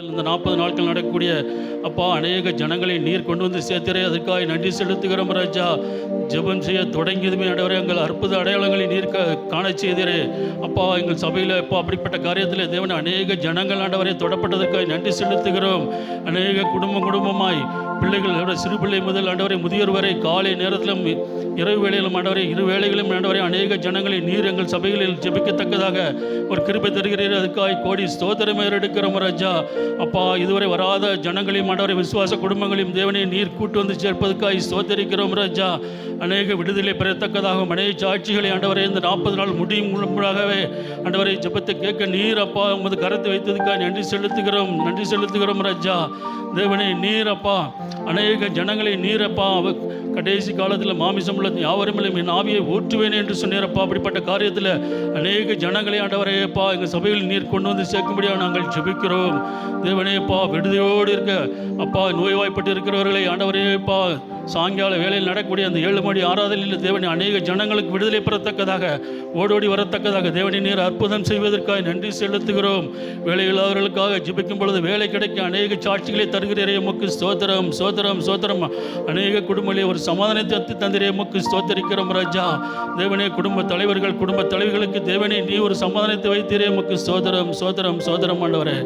இந்த 40 நாட்கள் நடக்கக்கூடிய அப்பா அநேக ஜனங்களை நீர் கொண்டு வந்து சேர்த்திரே, அதுக்காக நன்றி செலுத்துகிறோம் ராஜா. ஜெபம் செய்ய தொடங்கியதுமே ஆண்டவரே, எங்கள் அற்புத அடையாளங்களை நீர் காண செய்தீரே அப்பா. எங்கள் சபையில் இப்போ அப்படிப்பட்ட காரியத்தில் தேவன் அநேக ஜனங்கள் ஆண்டவரை தொடப்பட்டதற்காக நன்றி செலுத்துகிறோம். அநேக குடும்பமாய் பிள்ளைகள் சிறு பிள்ளை முதல் ஆண்டவரை முதியோர் வரை காலை நேரத்திலும் இரவு வேளையிலும் ஆண்டவரை இரு வேளைகளும் ஆண்டவரை அநேக ஜனங்களை நீர் எங்கள் சபைகளில் ஜெபிக்கத்தக்கதாக ஒரு கிருபை தருகிறீர். அதுக்காக கோடி ஸ்தோத்திரம் எடுக்கிறோம் ராஜா. அப்பா இதுவரை வராத ஜனங்களையும் ஆண்டவரை விசுவாச குடும்பங்களையும் தேவனை நீர் கூட்டு வந்து சேர்ப்பதற்காக ஸ்தோத்தரிக்கிறோம் ராஜா. அநேக விடுதலை பெறத்தக்கதாக அநேக சாட்சிகளை ஆண்டவரை இந்த 40 நாள் முடியும் முன்பாகவே ஆண்டவரை ஜெபத்தை கேட்க நீர் அப்பா உமது கரத்தை வைத்ததுக்காக நன்றி செலுத்துகிறோம் ராஜா. தேவனே நீர் அப்பா அநேக ஜனங்களை நீரப்பா கடைசி காலத்தில் மாமிசம் உள்ள யாவரும் என் ஆவியை ஊற்றுவேன் என்று சொன்னீரப்பா. அப்படிப்பட்ட காரியத்தில் அநேக ஜனங்களை ஆண்டவரையப்பா எங்கள் சபையில் நீர் கொண்டு வந்து சேர்க்கும்படியாக நாங்கள் ஜெபிக்கிறோம். தேவனேப்பா விடுதலையோடு இருக்க அப்பா நோய்வாய்ப்பட்டு இருக்கிறவர்களை ஆண்டவரையப்பா சாயங்கால வேலையில் நடக்கக்கூடிய அந்த 7 மணி ஆராதனையில் தேவனை அநேக ஜனங்களுக்கு விடுதலை பெறத்தக்கதாக ஓடோடி வரத்தக்கதாக தேவனை நீர் அற்புதம் செய்வதற்காக நன்றி செலுத்துகிறோம். வேலையில்லாதவர்களுக்காக ஜெபிக்கும் பொழுது வேலை கிடைக்க அநேக சாட்சிகளை தருகிறீரே, உமக்கு ஸ்தோத்திரம். அநேக குடும்பங்களே ஒரு சமாதானத்தை தந்திரே, உமக்கு ஸ்தோத்தரிக்கிறோம் ராஜா. தேவனே குடும்ப தலைவர்களுக்கு தேவனே நீ ஒரு சமாதானத்தை வைத்தீரே, உமக்கு ஸ்தோத்திரம் ஆண்டவரே.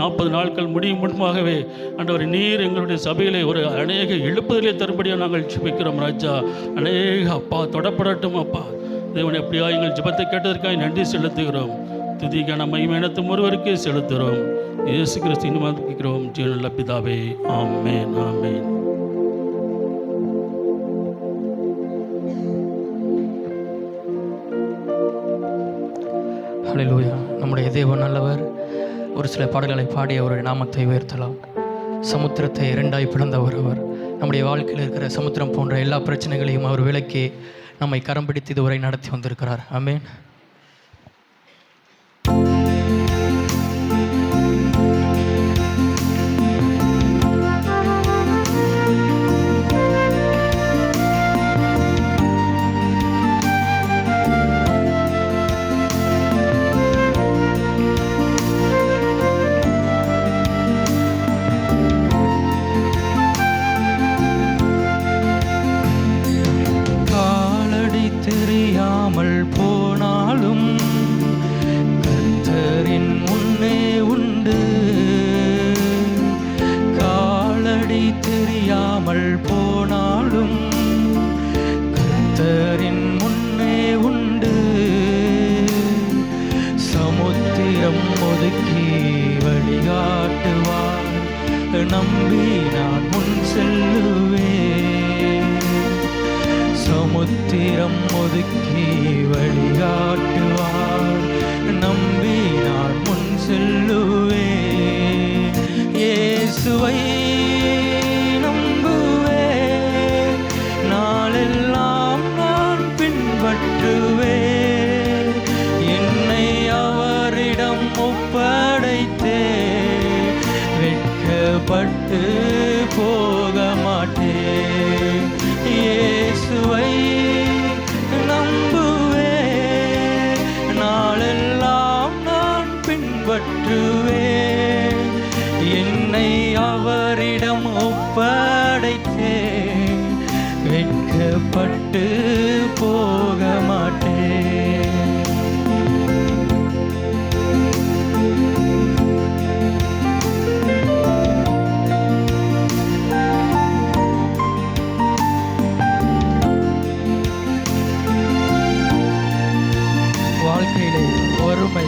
40 நாட்கள் முடியும் முன்பாகவே ஆண்டவரே நீர் எங்களுடைய சபையிலே ஒரு அநேக எழுப்புதலை தரும்படியாக நாங்கள் ஜெபிக்கிறோம் ராஜா. அநேக அப்பா தொடப்படட்டும் அப்பா. தேவனை எப்படியா எங்கள் ஜெபத்தை கேட்டதற்காக நன்றி செலுத்துகிறோம். துதிக்கான மகிமையினத்தும் ஒருவருக்கே செலுத்துகிறோம். இயேசு கிறிஸ்துவின் நாமத்தில் ஜீவனுள்ள பிதாவே, ஆமென். ஹல்லேலூயா. நம்முடைய தேவன் நல்லவர். ஒரு சில பாடல்களை பாடி அவருடைய நாமத்தை உயர்த்தலாம். சமுத்திரத்தை 2ஆய் பிளந்தவர் அவர். நம்முடைய வாழ்க்கையில் இருக்கிற சமுத்திரம் போன்ற எல்லா பிரச்சனைகளையும் அவர் விலக்கி நம்மை கரம் பிடித்து இதுவரை நடத்தி வந்திருக்கிறார். ஆமென். தெரியாமல் போனாலும் கர்த்தரின் முன்னே உண்டு. காலடி தெரியாமல் போனாலும் கர்த்தரின் முன்னே உண்டு. சமுத்திரம் ஒதுக்கி வழிகாட்டுவார், நம்பி நான் முன் செல்லுவேன். சமுத்திரம் ஒதுக்கி வழிகாட்டுவார், நம்பி நான் முன் செல்லுவேன். இயேசுவை நம்புவேன், நாளெல்லாம் நான் பின்பற்றுவேன். என்னை அவரிடம் ஒப்படைத்தேன், வெட்கப்பட்டு போக மாட்டேன். இயேசுவை நம்புவேன், நாளெல்லாம் நான் பின்பற்றுவேன். என்னை அவரிடம் ஒப்படைத்தேன், வெட்கப்பட்டு போக மாட்டேன். வாழ்க்கையிலே வறுமை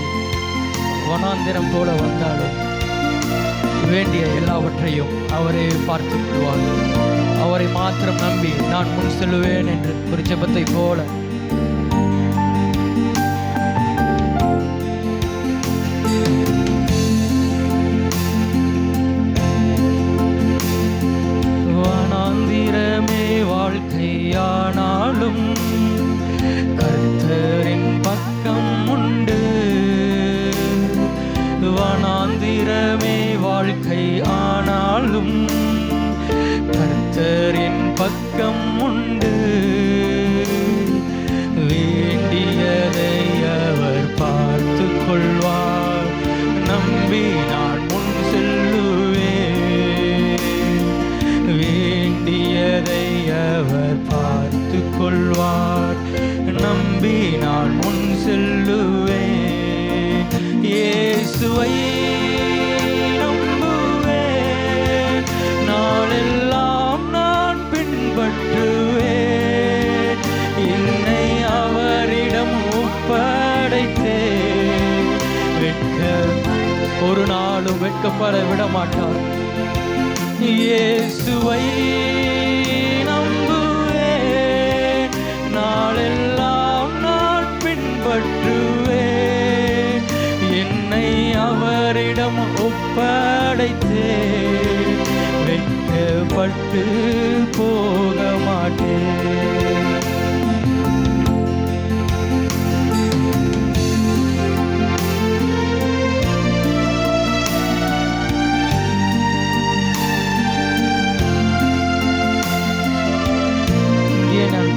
வனாந்திரம் போல வந்தாலும் வேண்டிய எல்லாவற்றையும் அவரே பார்த்து விடுவார். அவரை மாத்திரம் நம்பி நான் முன் செல்லுவேன் என்று ஒரு ஜெபத்தை போல வனாந்திரமே வாழ்க்கையானாலும் கர்த்தரின் பக்கம் உண்டு. வனாந்திரமே வாழ்க்கை ஆனாலும் கர்த்தரின் பக்கம் உண்டு. வேண்டியதை அவர் பார்த்து கொள்வார், நம்பி நான் முன் செல்லுவேன். வெட்கப்பட விட மாட்டார். இயேசுவை நம்புவேன், நாளெல்லாம் நான் பின்பற்றுவேன். என்னை அவரிடம் ஒப்படைத்தேன், வெட்கப்பட்டு போக மாட்டேன்.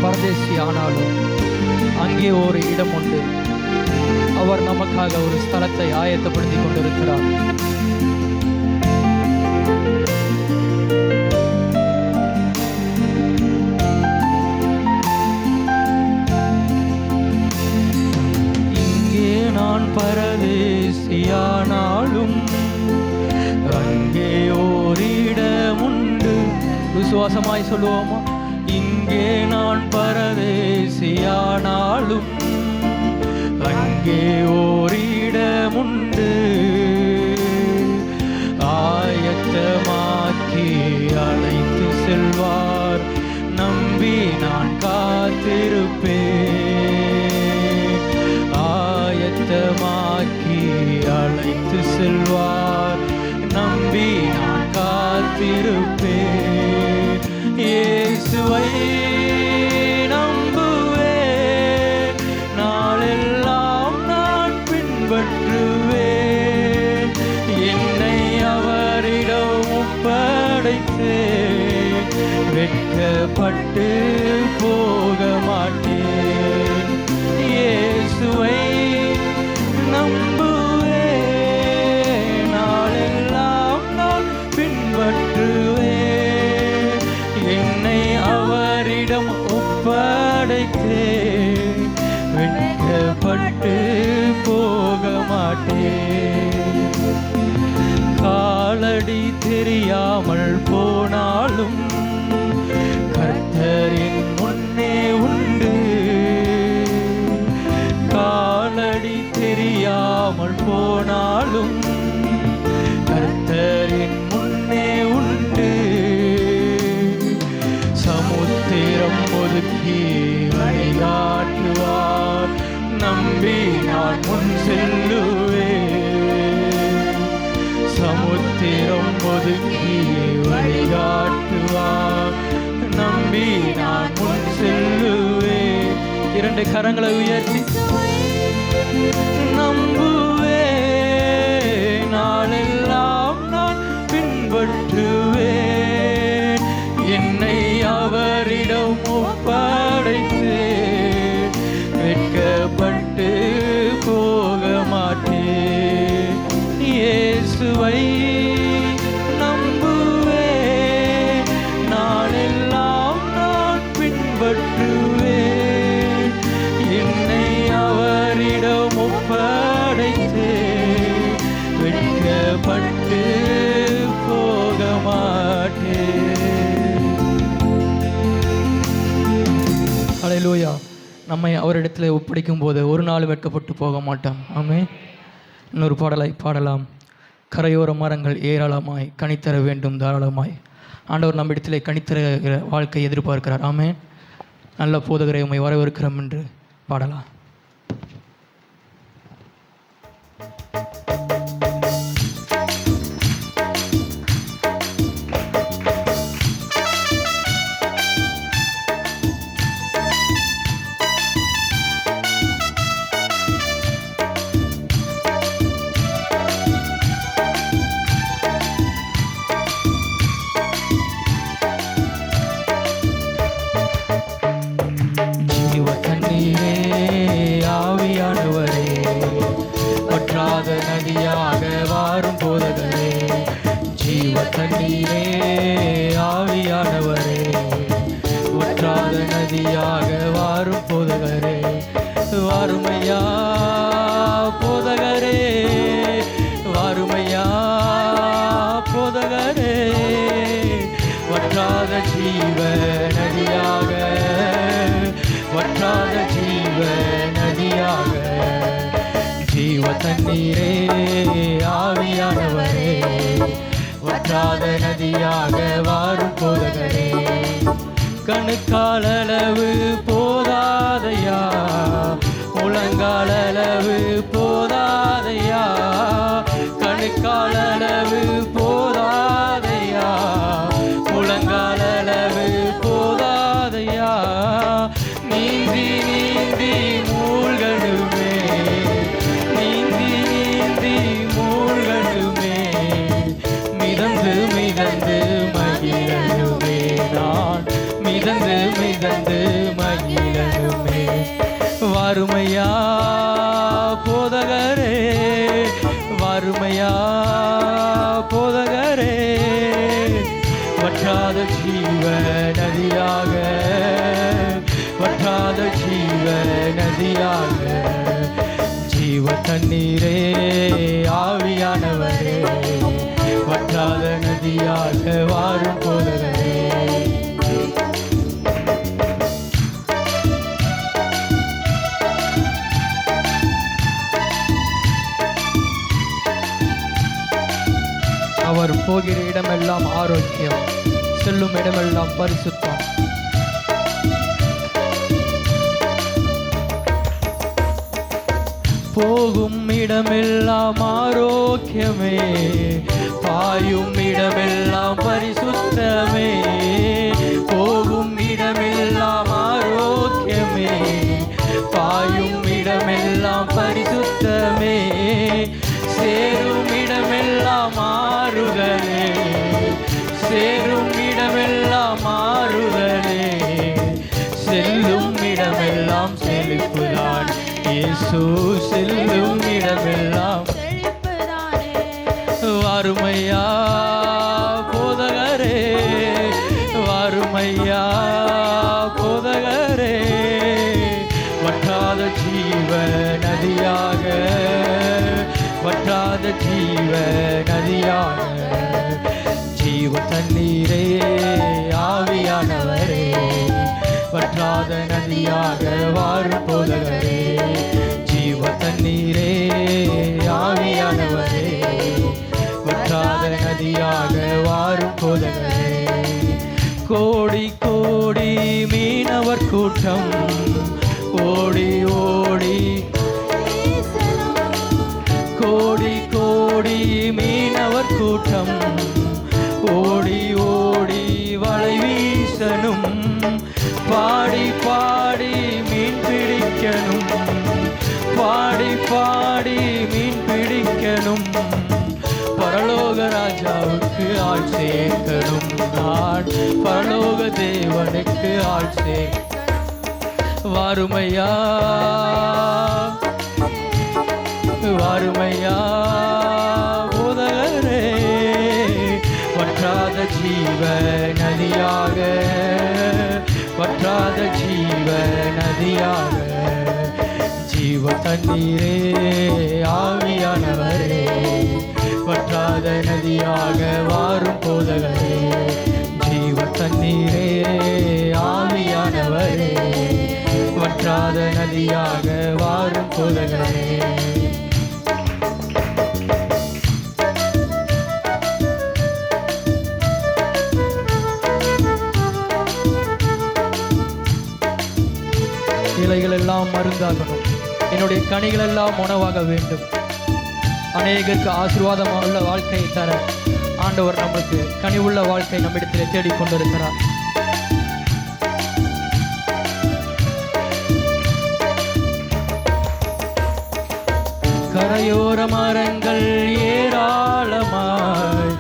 பரதேசி ஆனாலும் அங்கே ஒரு இடம் உண்டு. அவர் நமக்காக ஒரு ஸ்தலத்தை ஆயத்தப்படுத்தி கொண்டிருக்கிறார். இங்கே நான் பரதேசியானாலும் அங்கே ஓரிடம் உண்டு. விசுவாசமாய் சொல்லுவோமா? இங்கே நான் பரதேசியானாலும் அங்கே ஓரிடமுண்டு. ஆயத்தமாக்கி அழைத்து செல்வார், நம்பி நான் காத்திருப்பேன். ஆயத்தமாக்கி அழைத்து செல்வார், நம்பி நான் காத்திருப்பேன். இயேசுவை நம்புவேன், நாளெல்லாம் நான் பின்பற்றுவேன். என்னை அவரிடம் ஒப்படைத்தேன், வெட்கப்பட்டு போக மாட்டேன். இயேசுவை நம்புவேன், நாளெல்லாம் நான் பின்பற்றுவேன். என்னை அவரிடம் ஒப்படைத்தேன், வெட்கப்பட்டு போக மாட்டேன். காலடி தெரியாமல் போனாலும் கர்த்தரின் முன்னே உண்டு. காலடி தெரியாமல் போனாலும் கர்த்தரின் முன்னே உண்டு. சமுத்திரம் ஒதுக்கி வழிகாட்டுவார், நம்பி நான் முன் செல்லுவேன். சமுத்திரம் ஒதுக்கி வழிகாட்டுவார், நம்பி நான் முன் செல்லுவேன். இரண்டு கரங்களை உயர்த்தி நம்புவேன், நாளெல்லாம் நான் பின்பற்றுவேன். என்னை அவரிடம் ஒப்படைத்தேன், வெட்கப்பட்டு போக மாட்டேன். இயேசுவை நம்புவேன், நாளெல்லாம் நான் பின்பற்றுவேன். என்னை அவரிடம் ஒப்படைத்தேன், வெட்கப்பட்டு போக மாட்டேன். ஹல்லேலூயா. நம்மை அவரிடத்தில் ஒப்படைக்கும் போது ஒரு நாள் வெட்கப்பட்டு போக மாட்டோம். ஆமென். இன்னொரு பாடலை பாடலாம். கரையோர மரங்கள் ஏராளமாய் கனித்தர வேண்டும் தாராளமாய். ஆண்டவர் நம்மிடத்திலே கனித்தர வாழ்க்கை எதிர்பார்க்கிறார். ஆமென். நல்ல போதகரை உம்மை வரவேற்கிறோம் என்று பாடலாம். நதியாக வாரும் போதகரே, ஜீவ தண்ணீரே ஆவியானவரே, வற்றாத நதியாக வாரும் போதகரே, வாருமையா போதகரே, வாருமையா போதகரே, வற்றாத ஜீவ நதியாக, வற்றாத ஜீவ நதியாக, ஜீவ ஜீவ தண்ணீரே ஆவியானவரே வற்றாத நதியாக வாரும் போதகரே கணுக்காலளவு போதாதையா முழங்காலளவு போதாதையா கணுக்காலளவு போதாதையா முழங்காலளவு போதாதையா நீந்தி நீந்தி மூழ்கணுமே நீந்தி நீந்தி மூழ்கணுமே மிதந்து மிதந்து மகிழணுமே நான் மிதந்து மிதந்து மகிழணுமே வறுமையா போதகரே வறுமையா போதகரே வற்றாத ஜீவ நதியாக வற்றாத ஜீவ நதியாக ஜீவ தண்ணீரே ஆவியானவரே வற்றாத நதியாக வாரும் போதகரே அவர் போகிற இடமெல்லாம் ஆரோக்கியம் செல்லும் இடமெல்லாம் பரிசுத்தம் போகும் இடமெல்லாம் ஆரோக்கியமே பாயும் இடமெல்லாம் பரிசுத்தமே போகும் இடமெல்லாம் ஆரோக்கியமே பாயும் இடமெல்லாம் பரிசுத்தமே சேரும் இடமெல்லாம் மாறுதலே சேரும் இடமெல்லாம் மாறுதலே செல்லும் இடமெல்லாம் செழிப்புதான் இயேசு செல்லும் இடமெல்லாம் வறுமையா போதகரே வறுமையா போதகரே வற்றாத ஜீவ நதியாக வற்றாத ஜீவ நதியாக ஜீவ தண்ணீரே ஆவியானவரே வற்றாத நதியாக வாரும் போதகரே ஜீவ தண்ணீரே ஆவியானவரே வற்றாத நதியாக வாரும் போதகரே கோடி கோடி மீனவர் கூட்டம் ஓடி ஓடி கோடி கோடி மீனவர் கூட்டம் ஓடி ஓடி வலை வீசணும் பாடி பாடி மீன் பிடிக்கணும் பாடி பாடி மீன் பிடிக்கணும் பரலோக ராஜாவுக்கு ஆள் சேர்க்கணும் நான் பரலோக தேவனுக்கு ஆள் சேர்க்க வறுமையா வறுமையா போதகரே வற்றாத ஜீவ நதியாக வற்றாத ஜீவ நதியாக ஜீவ தண்ணீரே ஆவியானவரே வற்றாத நதியாக வாரும் போதகரே ஜீவ தண்ணீரே ஆவியானவரே வற்றாத நதியாக வாரும் போதகரே இலைகள் எல்லாம் மருந்தாகணும் என்னுடைய கனிகள் எல்லாம் உணவாக வேண்டும் அநேகருக்கு ஆசீர்வாதமுள்ள வாழ்க்கையை தர ஆண்டவர் நம்மளுக்கு கனிவுள்ள வாழ்க்கை நம்மிடத்தில் தேடிக்கொண்டிருக்கிறார் கரையோர மரங்கள் ஏராளமாய்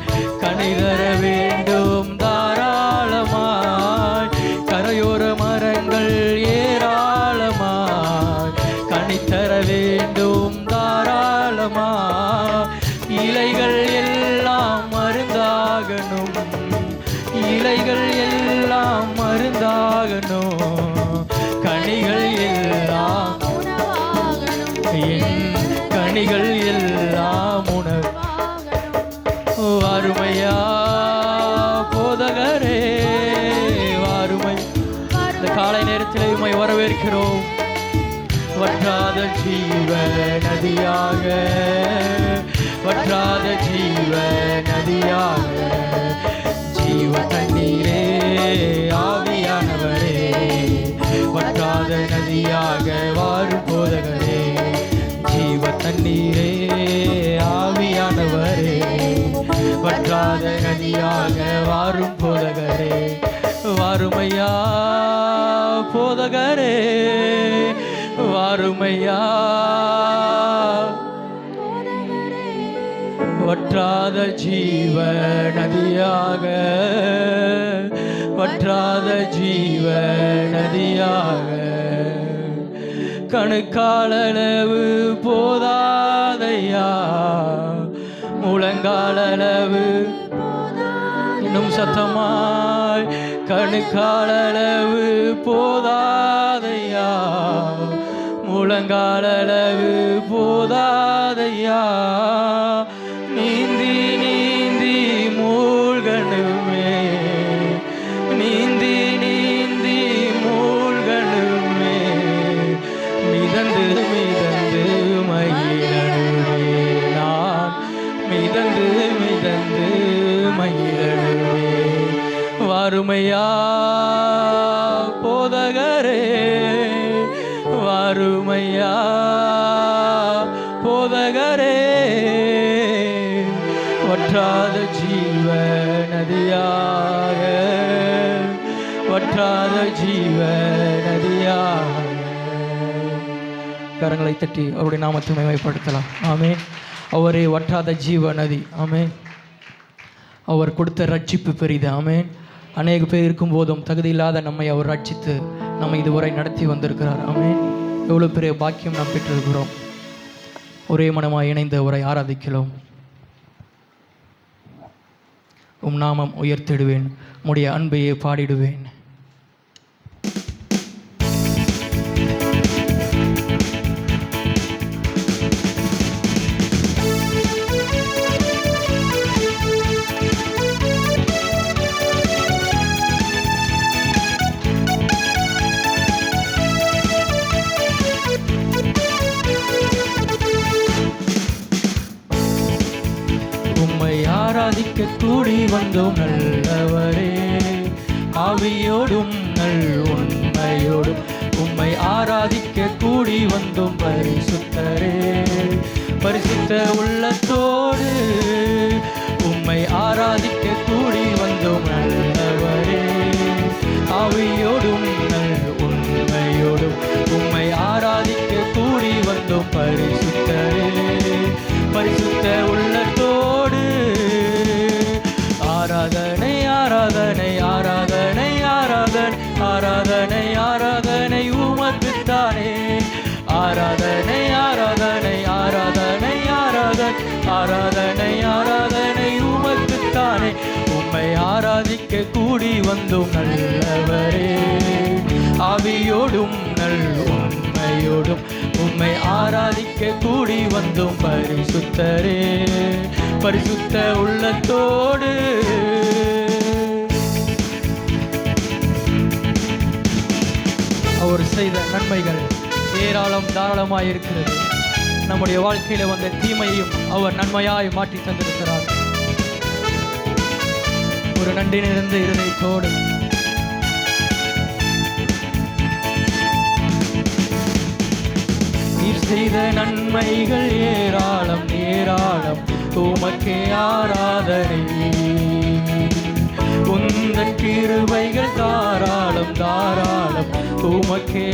கனி தர வேண்டும் தாராளமாய் கரையோர மரங்கள் ஏராளமாய் கனி தர வேண்டும் தாராளமாய் இலைகள் எல்லாம் மருந்தாகணும் இலைகள் எல்லாம் மருந்தாகணும் கனிகள் எல்லாம் என் கனிகள் எல்லாம் உணவு வறுமையா போதகரே வறுமை இந்த காலை நேரத்தில் உம்மை வரவேற்கிறோம் வற்றாத ஜீவ நதியாக, வற்றாத ஜீவ நதியாக, ஜீவ தண்ணீரே ஆவியானவரே, வற்றாத நதியாக வாரும் போதகரே, ஜீவ தண்ணீரே ஆவியானவரே, வற்றாத நதியாக வாரும் போதகரே, வாருமையா போதகரே, வாருமையா, வற்றாத ஜீவ நதியாக, வற்றாத ஜீவ நதியாக, கணுக்காலளவு போதாதையா, முழங்காலளவு, இன்னும் சத்தமாய், கணுக்காலளவு போதாதையா, முழங்காலளவு போதாதையா, நீந்தி நீந்தி மூழ்கணுமே, நீந்தி நீந்தி மூழ்கணுமே, மிதந்து மிதந்து மகிழணுமே, நான் மிதந்து மிதந்து மகிழணுமே, வாருமையா போதகரே, வாருமையா போதகரே, வற்றாத ஜீவ நதியாக, வற்றாத ஜீவ நதியாக. கரங்களை தட்டி அவருடைய நாமத்தை மகிமைப்படுத்தலாம். ஆமென். அவரே வற்றாத ஜீவ நதி. ஆமென். அவர் கொடுத்த ரட்சிப்பு பெரிது. ஆமென். அநேக பேர் இருக்கும் போதும் தகுதியில்லாத நம்மை அவர் ரட்சித்து நம்மை இதுவரை நடத்தி வந்திருக்கிறார். ஆமென். எவ்வளோ பெரிய பாக்கியம் நாம் பெற்றிருக்கிறோம். ஒரே மனமாய் இணைந்து அவரை ஆராதிக்கலாம். உம் நாமம் உயர்த்திடுவேன், உம்முடைய அன்பையே பாடிடுவேன். ஆராதிக்க கூடி வந்தோம் நல்லவரே, ஆவியோடும் நல் உண்மையோடும் உம்மை ஆராதிக்க கூடி வந்தோம் பரிசுத்தரே, பரிசுத்த உள்ளத்தோடு உம்மை ஆராதிக்க கூடி வந்தோம் நல்லவரே, ஆவியோடும் நல் உண்மையோடும் உம்மை ஆராதிக்க கூடி வந்தோம் பரிசுத்தரே, பரிசுத்த உள்ளத்தோடு ஆராதனை ஆராதனை ஆராதனை ஆராதனை ஆராதனை ஆராதனை உமக்குத்தானே, ஆராதனை ஆராதனை ஆராதனை ஆராதனை ஆராதனை ஆராதனை உமக்குத்தானே, உம்மை ஆராதிக்க கூடி வந்தோம் நல்லவரே, ஆவியோடும் நல் உண்மையோடும் உம்மை ஆராதிக்க கூடி வந்தோம் பரிசுத்தரே, பரிசுத்த உள்ளத்தோடு. அவர் செய்த நன்மைகள் ஏராளம் தாராளமாய் இருக்கிறது. நம்முடைய வாழ்க்கையில வந்த தீமையையும் அவர் நன்மையாய் மாற்றி தந்திருக்கிறார். ஒரு நன்றி நிறைந்த இருதயத்தோடு நீர் செய்த நன்மைகள் ஏராளம் ஏராளம், உமக்கே ஆராதனை, உந்தன் கிருபைகள் தாராளம் தாராளம், உமக்கே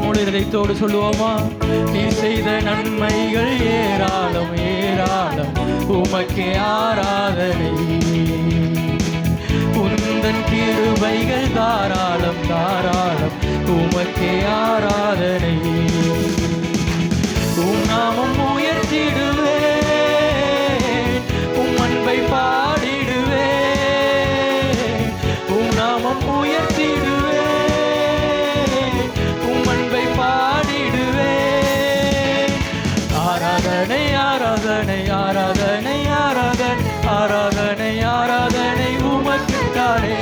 முழு இதயத்தோடு சொல்லுவோமா? நீர் செய்த நன்மைகள் ஏராளம் ஏராளம், உமக்கே ஆராதனை, உந்தன் கிருபைகள் தாராளம் தாராளம், உமக்கே ஆராதனை, உம் நாமம் உயர்த்திடுவேன், உம் அன்பை பாடிடுவேன், உம் நாமம் உயர்த்திடுவேன், உம் அன்பை பாடிடுவேன், ஆராதனை ஆராதனை ஆராதனை ஆராதனை ஆராதனை ஆராதனை உமக்குத்தானே,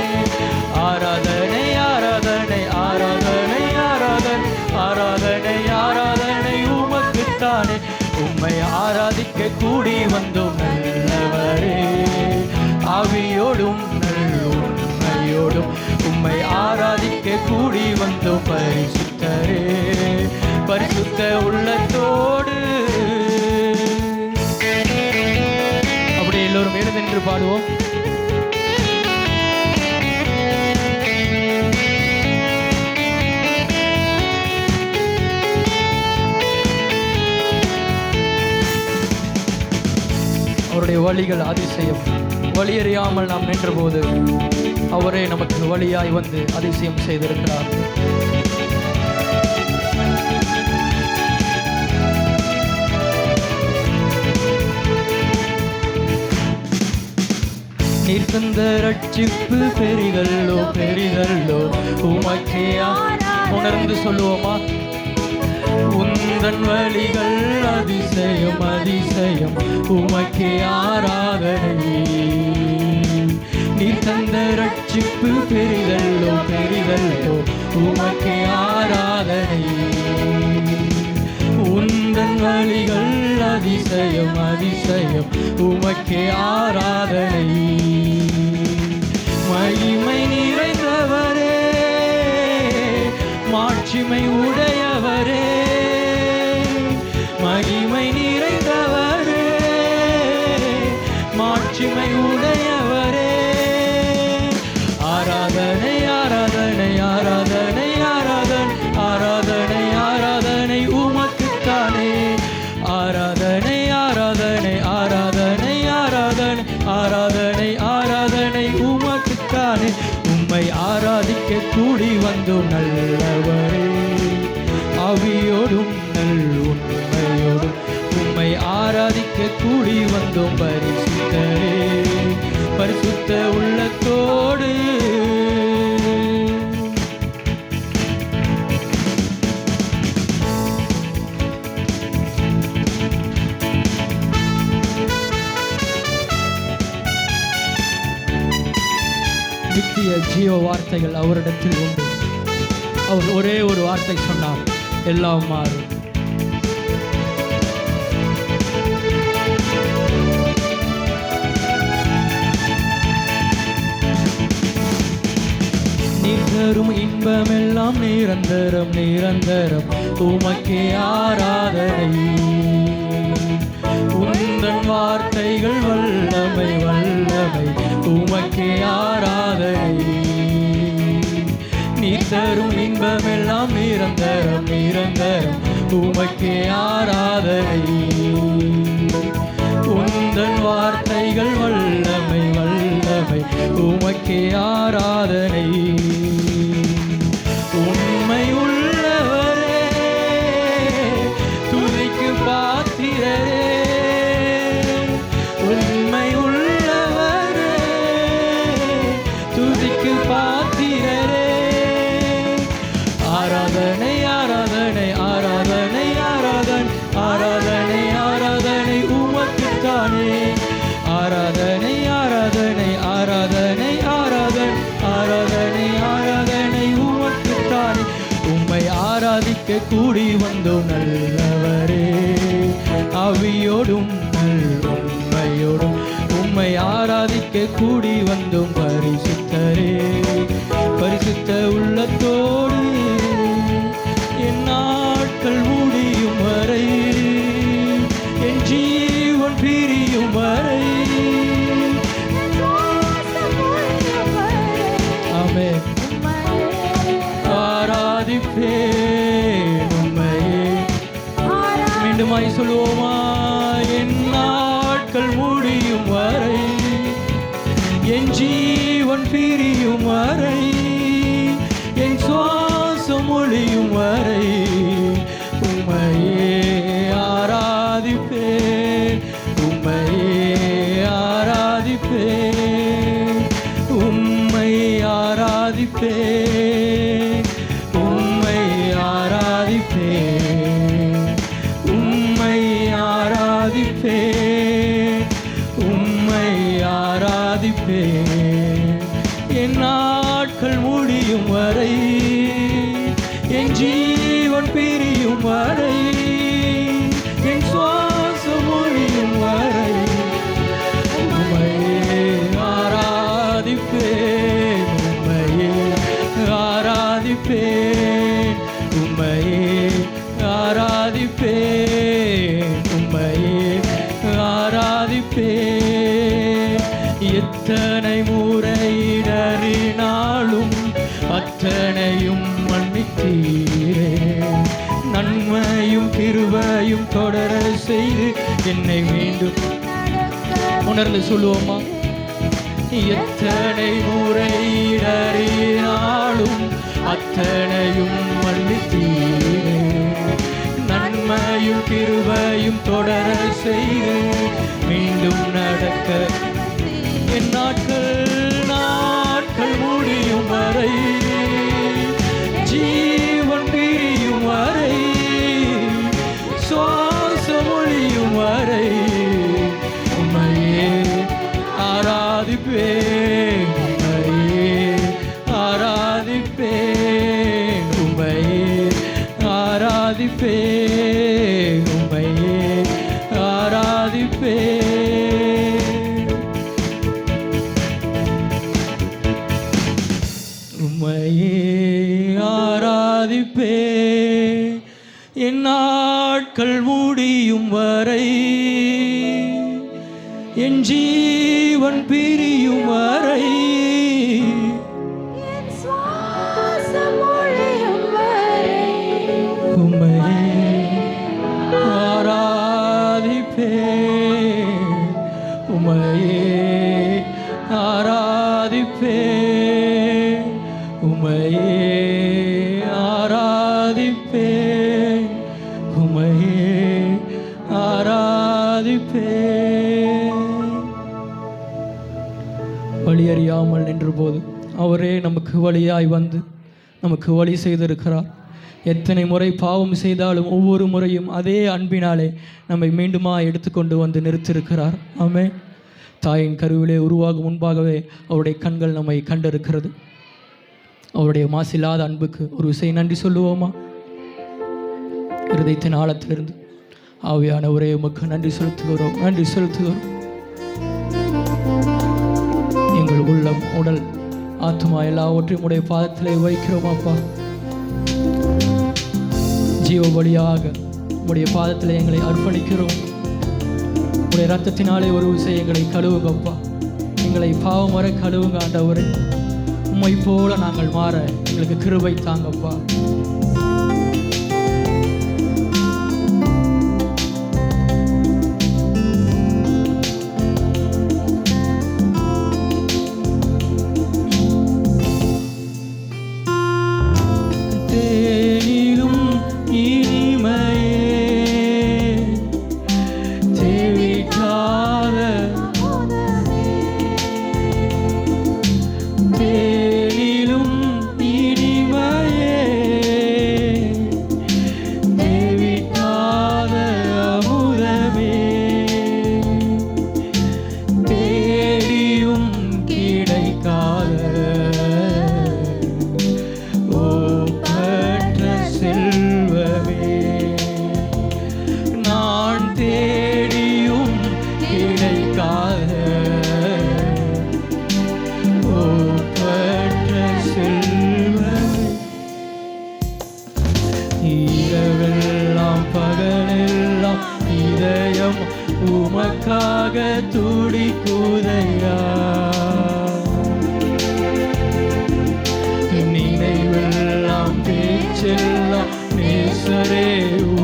ஆராதனை ஆராதனை ஆராதனை ஆராதனை ஆராதனை வந்தோம் நல்லவரே. ஆவியோடும் நல்லுண்மையோடும் உம்மை ஆராதிக்க கூடி வந்தோம் பரிசுத்தரே. பரிசுத்த உள்ளத்தோடு அப்படியே எல்லோரும் எழுந்தென்று பாடுவோம். அவருடைய வழிகள் அதிசயம். வழியறியாமல் நாம் நின்றபோது அவரே நமக்கு வழியாய் வந்து அதிசயம் செய்திருக்கிறார். நீர் தந்த ரட்சிப்பு பெரிதல்லோ பெரிதல்லோ உமக்கே. உணர்ந்து சொல்லுவோமா? உந்தன் வழிகள் அதிசயம் அதிசயம் உமக்கே ஆராதனை. நீர் தந்த ரட்சிப்பு பெரிதல்லோ பெரிதல்லோ உமக்கே ஆராதனை. உந்தன் வழிகள் அதிசயம் அதிசயம் உமக்கே ஆராதனை. மகிமை நிறைந்தவரே, மாட்சிமை உடையவரே, மகிமை நிறைந்தவரே, மாட்சிமை உடையவரே. ஆராதனை ஆராதனை ஆராதனை ஆராதனை ஆராதனை ஆராதனை உமக்குத்தானே. ஆராதனை ஆராதனை ஆராதனை ஆராதனை ஆராதனை ஆராதனை உமக்குத்தானே. உம்மை ஆராதிக்க கூடி வந்தோம் நல்லவரே. ஆவியோடும் நல்லுண்மையோடும் உம்மை ஆராதிக்க கூடி வந்தோம் பரிசுத்தரே. பரிசுத்த உள்ளத்தோடு நித்திய ஜீவ வார்த்தைகள் அவரிடத்தில் உண்டு. அவர் ஒரே ஒரு வார்த்தை சொன்னார், எல்லாம் மாறும். நீர் தரும் இன்பமெல்லாம் நிரந்தரம் நிரந்தரம் உமக்கே ஆராதனை. உந்தன் வார்த்தைகள் வல்லமை வல்லமை உமக்கே ஆராதனை. நீர் தரும் இன்பமெல்லாம் நிரந்தரம் நிரந்தரம் உமக்கே ஆராதனை. உந்தன் வார்த்தைகள் வல்லமை வல்லமை உமக்கே ஆராதனை. உண்மை உள்ளவரே, துதிக்கு பாத்திரரே. உண்மை உள்ளவரே, துதிக்கு பாத்திரரே. ஆராதனை ஆராதனை ஆராதனை ஆராதனை ஆராதனை ஆராதனை உமக்குத்தானே. ஆராதனை ஆராதனை ஆராதனை ஆராதனை ஆராதனை ஆராதனை உமக்குத்தானே. உம்மை ஆராதிக்க கூடி வந்தோம் நல்லவரே. ஆவியோடும் நல்லுண்மையோடும் உம்மை ஆராதிக்க கூடி வந்தோம் பரிசுத்தரே. பரிசுத்த உள்ளத்தோடு என் நாட்கள் முடியும் வரை, என் ஜீவன் பிரியும் வரை. ஆமென். ஆராதிப்பேன் உம்மையே. மீண்டுமாய் சொல்லுவோமா? என் நாட்கள் முடியும் வரை, என் ஜீவன் பிரியும் வரை, என் சுவாசம் ஒழியும் வரை உம்மையே ஆராதிப்பேன். உம்மையே ஆராதிப்பேன். உம்மை ஆராதிப்பேன். உம்மை ஆராதிப்பேன். உம்மை ஆராதிப்பேன். உம்மை ஆராதிப்பேன். என் நாட்கள் முடியும் வரை, என் ஜீவன் பிரியும் வரை, என் சுவாசம் ஒழியும் வரை எத்தனை முறையிடறினாலும் அத்தனையும் மன்னித்தீரே. நன்மையும் கிருபையும் தொடர செய்து என்னை மீண்டும் உணர்ந்து சொல்லுவோமா? எத்தனை முறையிடறினாலும் அத்தனையும் மன்னித்தீரே. நன்மையும் கிருபையும் தொடர செய்து மீண்டும் நடக்க என் நாட்கள் முடியும் வரை, ஜீவன் பிரியும் வரை, சுவாசம் ஒழியும் வரை உம்மையே ஆராதிப்பேன், உம்மையே ஆராதிப்பேன், உம்மையே ஆராதிப்பேன், உம்மையே ஆராதிப்பேன். உம்மையே ஆராதிப்பேன் என் நாட்கள் முடியும் வரை, என் ஜீவன் பிரியும் வரை, உம்மையே ஆராதிப்பேன், உம்மையே ஆராதிப்பேன், உம்மையே ஆராதிப்பேன், உம்மையே ஆராதிப்பேன். வழியறியாமல் நின்ற போது அவரே நமக்கு வழியாய் வந்து நமக்கு வழி செய்திருக்கிறார். எத்தனை முறை பாவம் செய்தாலும் ஒவ்வொரு முறையும் அதே அன்பினாலே நம்மை மீண்டுமா எடுத்துக்கொண்டு வந்து நிறுத்தியிருக்கிறார். ஆமென். தாயின் கருவிலே உருவாகும் முன்பாகவே அவருடைய கண்கள் நம்மை கண்டிருக்கிறது. அவருடைய மாசில்லாத அன்புக்கு ஒரு விசை நன்றி சொல்லுவோமா? இருதயத்தின் ஆழத்திலிருந்து ஆவியானவரே உமக்கு நன்றி செலுத்துகிறோம், நன்றி செலுத்துகிறோம். எங்கள் உள்ளம், உடல், ஆத்மா எல்லாவற்றையும் உடைய பாதத்திலே வைக்கிறோம் அப்பா. ஜீவ வழியாக உடைய பாதத்தில் எங்களை அர்ப்பணிக்கிறோம். உடைய ரத்தத்தினாலே ஒரு விஷயம் எங்களை கழுவுங்க அப்பா. எங்களை பாவம் வர கழுவுங்க ஆண்டவரே. உம்மை போல நாங்கள் மாற எங்களுக்கு கிருபை தாங்கப்பா. உமக்காக துடிக்குதையா, நினைவெல்லாம் பேச்செல்லாம் நேசரே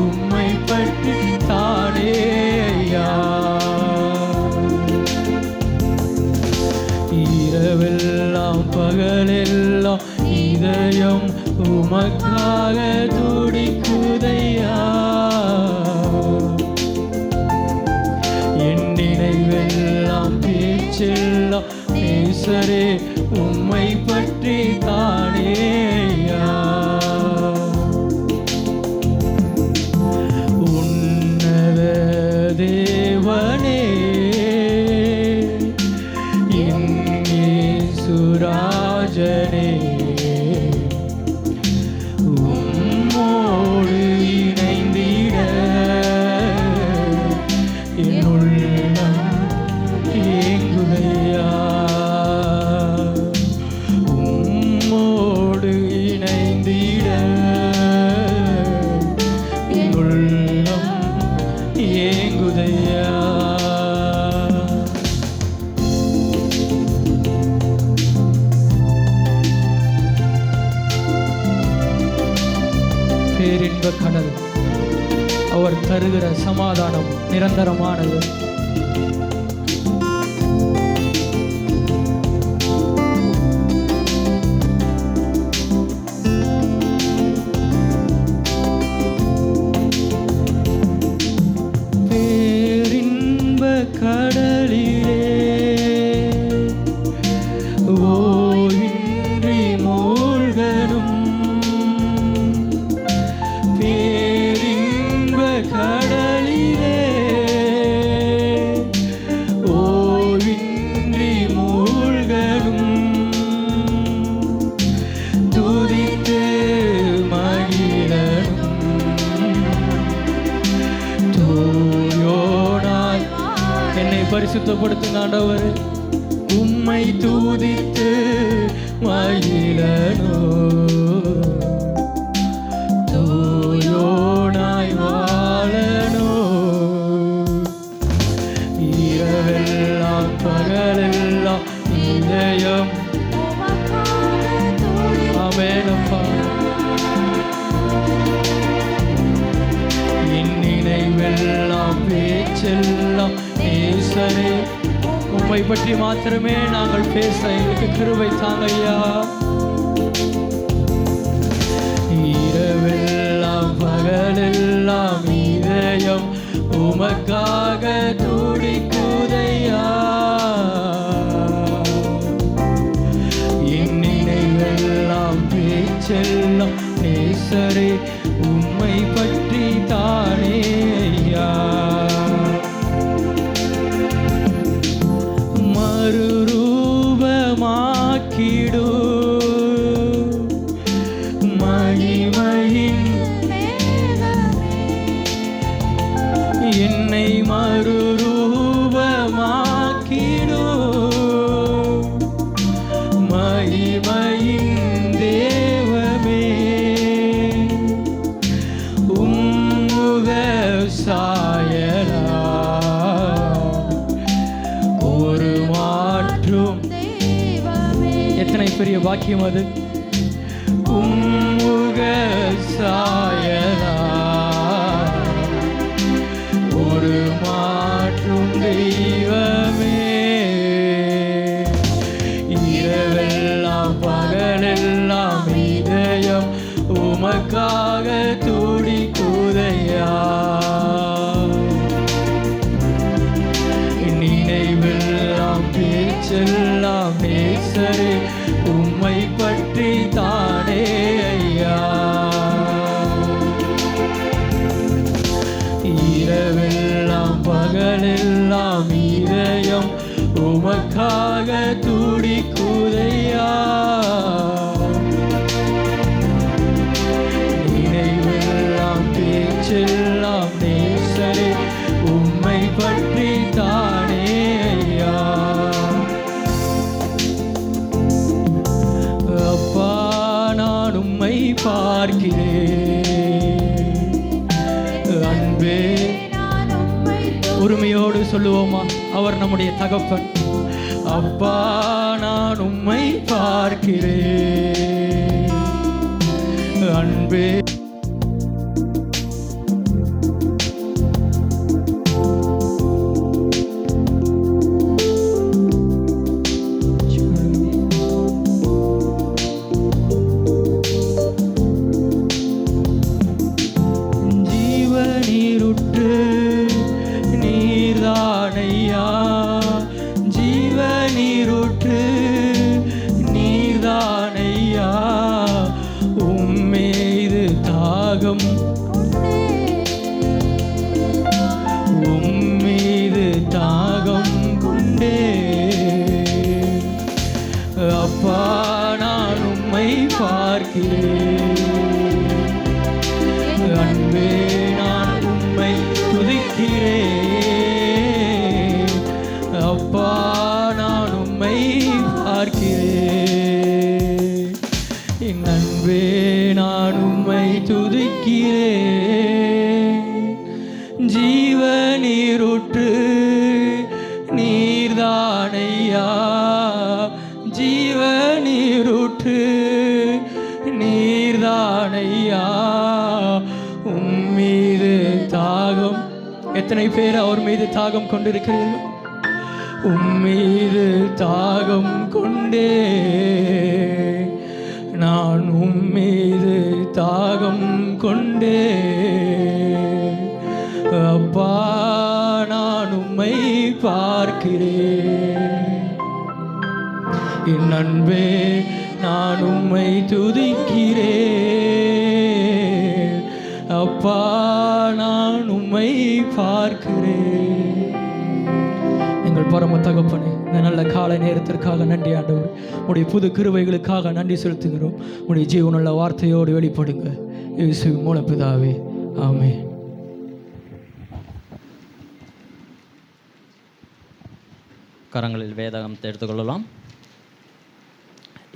உம்மை பற்றி தானே ஐயா. இரவெல்லாம் பகலெல்லாம் இதயம் உமக்காக துடிக்குதையா. நினைவெல்லாம் பேச்செல்லாம் நேசரே உம்மை பற்றி தானேயா. உன்னத தேவனே என் இயேசுராஜனே, உம்மோடு இணைந்திட என் உள்ளம் ஏங்குதையா. உம்மோடு இணைந்திட என் உள்ளம் ஏங்குதையா. இன்ப கடல். அவர் தருகிற சமாதானம் நிரந்தரமானது. பேரின்ப கடலிலே ஓய்வின்றி மூழ்கனும், பேரின்ப கடலிலே ஓய்வின்றி மூழ்கனும், துதித்து மகிழனும், தூயோனாய் என்னை பரிசுத்தப்படுத்துங்க ஆண்டவரே. உம்மை துதித்து மகிழனோ, தூயோனாய் வாழனோ, இரவெல்லாம் பகலெல்லாம் இதயம். ஆமெனப்பா. என் நினைவெல்லாம் பேச்செல்லாம் நேசரே, உம்மை பற்றி மாத்திரமே நாங்கள் பேச எங்களுக்கு கிருபை தாங்க ஐயா. இரவெல்லாம் பகலெல்லாம் இதயம் உமக்காக துடிக்குதையா. என் நினைவெல்லாம் பேச்செல்லாம் நேசரே, உம்மை பற்றி தானே ஐயா. மறுரூபமாக்கிடு மகிமையின் என்னை மறுரூபமாக்கிடு மகிமையின் தேவமே. உம்முக சாயலா ஒரு மாற்றும். எத்தனை பெரிய பாக்கியம் அது. உம்முக சாயலா ஒரு மாற்றும் தெய்வமே. இரவெல்லாம் பகலெல்லாம் இதயம் உமக்காக துடிக்குதையா. நினைவெல்லாம் பேச்செல்லாம் நேசரே, உம்மை பற்றி தானே ஐயா. இரவெல்லாம் பகலெல்லாம் இதயம் உமக்காக துடிக்குதையா. நினைவெல்லாம் பேச்செல்லாம் நேசரே, உம்மை பற்றி தானே ஐயா. அப்பா நான் உம்மை பார்க்கிறேன். அன்பே உரிமையோடு சொல்லுவோமா, அவர் நம்முடைய தகப்பன். அப்பா நான் உம்மை பார்க்கிறேன். அன்பே ஜீவநீருற்று நீர்தானையா, ஜீவநீருற்று நீர்தானையா. உம்மீது தாகம் உம்மீது தாகம் கொண்டே. அப்பா நான் உம்மை பார்க்கிறேன். அன்பே நான் உம்மை துதிக்கிறேன். அப்பா நான் உம்மை பார்க்கிறேன். என் அன்பே நான் உம்மை துதிக்கிறேன். ஜீவநீருற்று நீர்தானையா, ஜீவநீருற்று நீர்தானையா. எத்தனை பேர் அவர் மீது தாகம் கொண்டிருக்கிறீர்கள்? உம்மீது தாகம் கொண்டே, நான் உம்மீது தாகம் கொண்டே, அப்பா நான் உம்மை பார்க்கிறேன். என் அன்பே நான் உம்மை துதிக்கிறேன். அப்பா நான் உம்மை பார்க்கிறேன். எங்கள் பரம தகப்பனே, இந்த நல்ல காலை நேரத்திற்காக நன்றி ஆண்டவர். உடைய புது கிருபைகளுக்காக நன்றி செலுத்துகிறோம். உடைய ஜீவனுள்ள வார்த்தையோடு வெளிப்படுங்க இயேசுவின் மூலம் பிதாவே, ஆமென். கரங்களில் வேதகம் எடுத்துக்கொள்ளலாம்.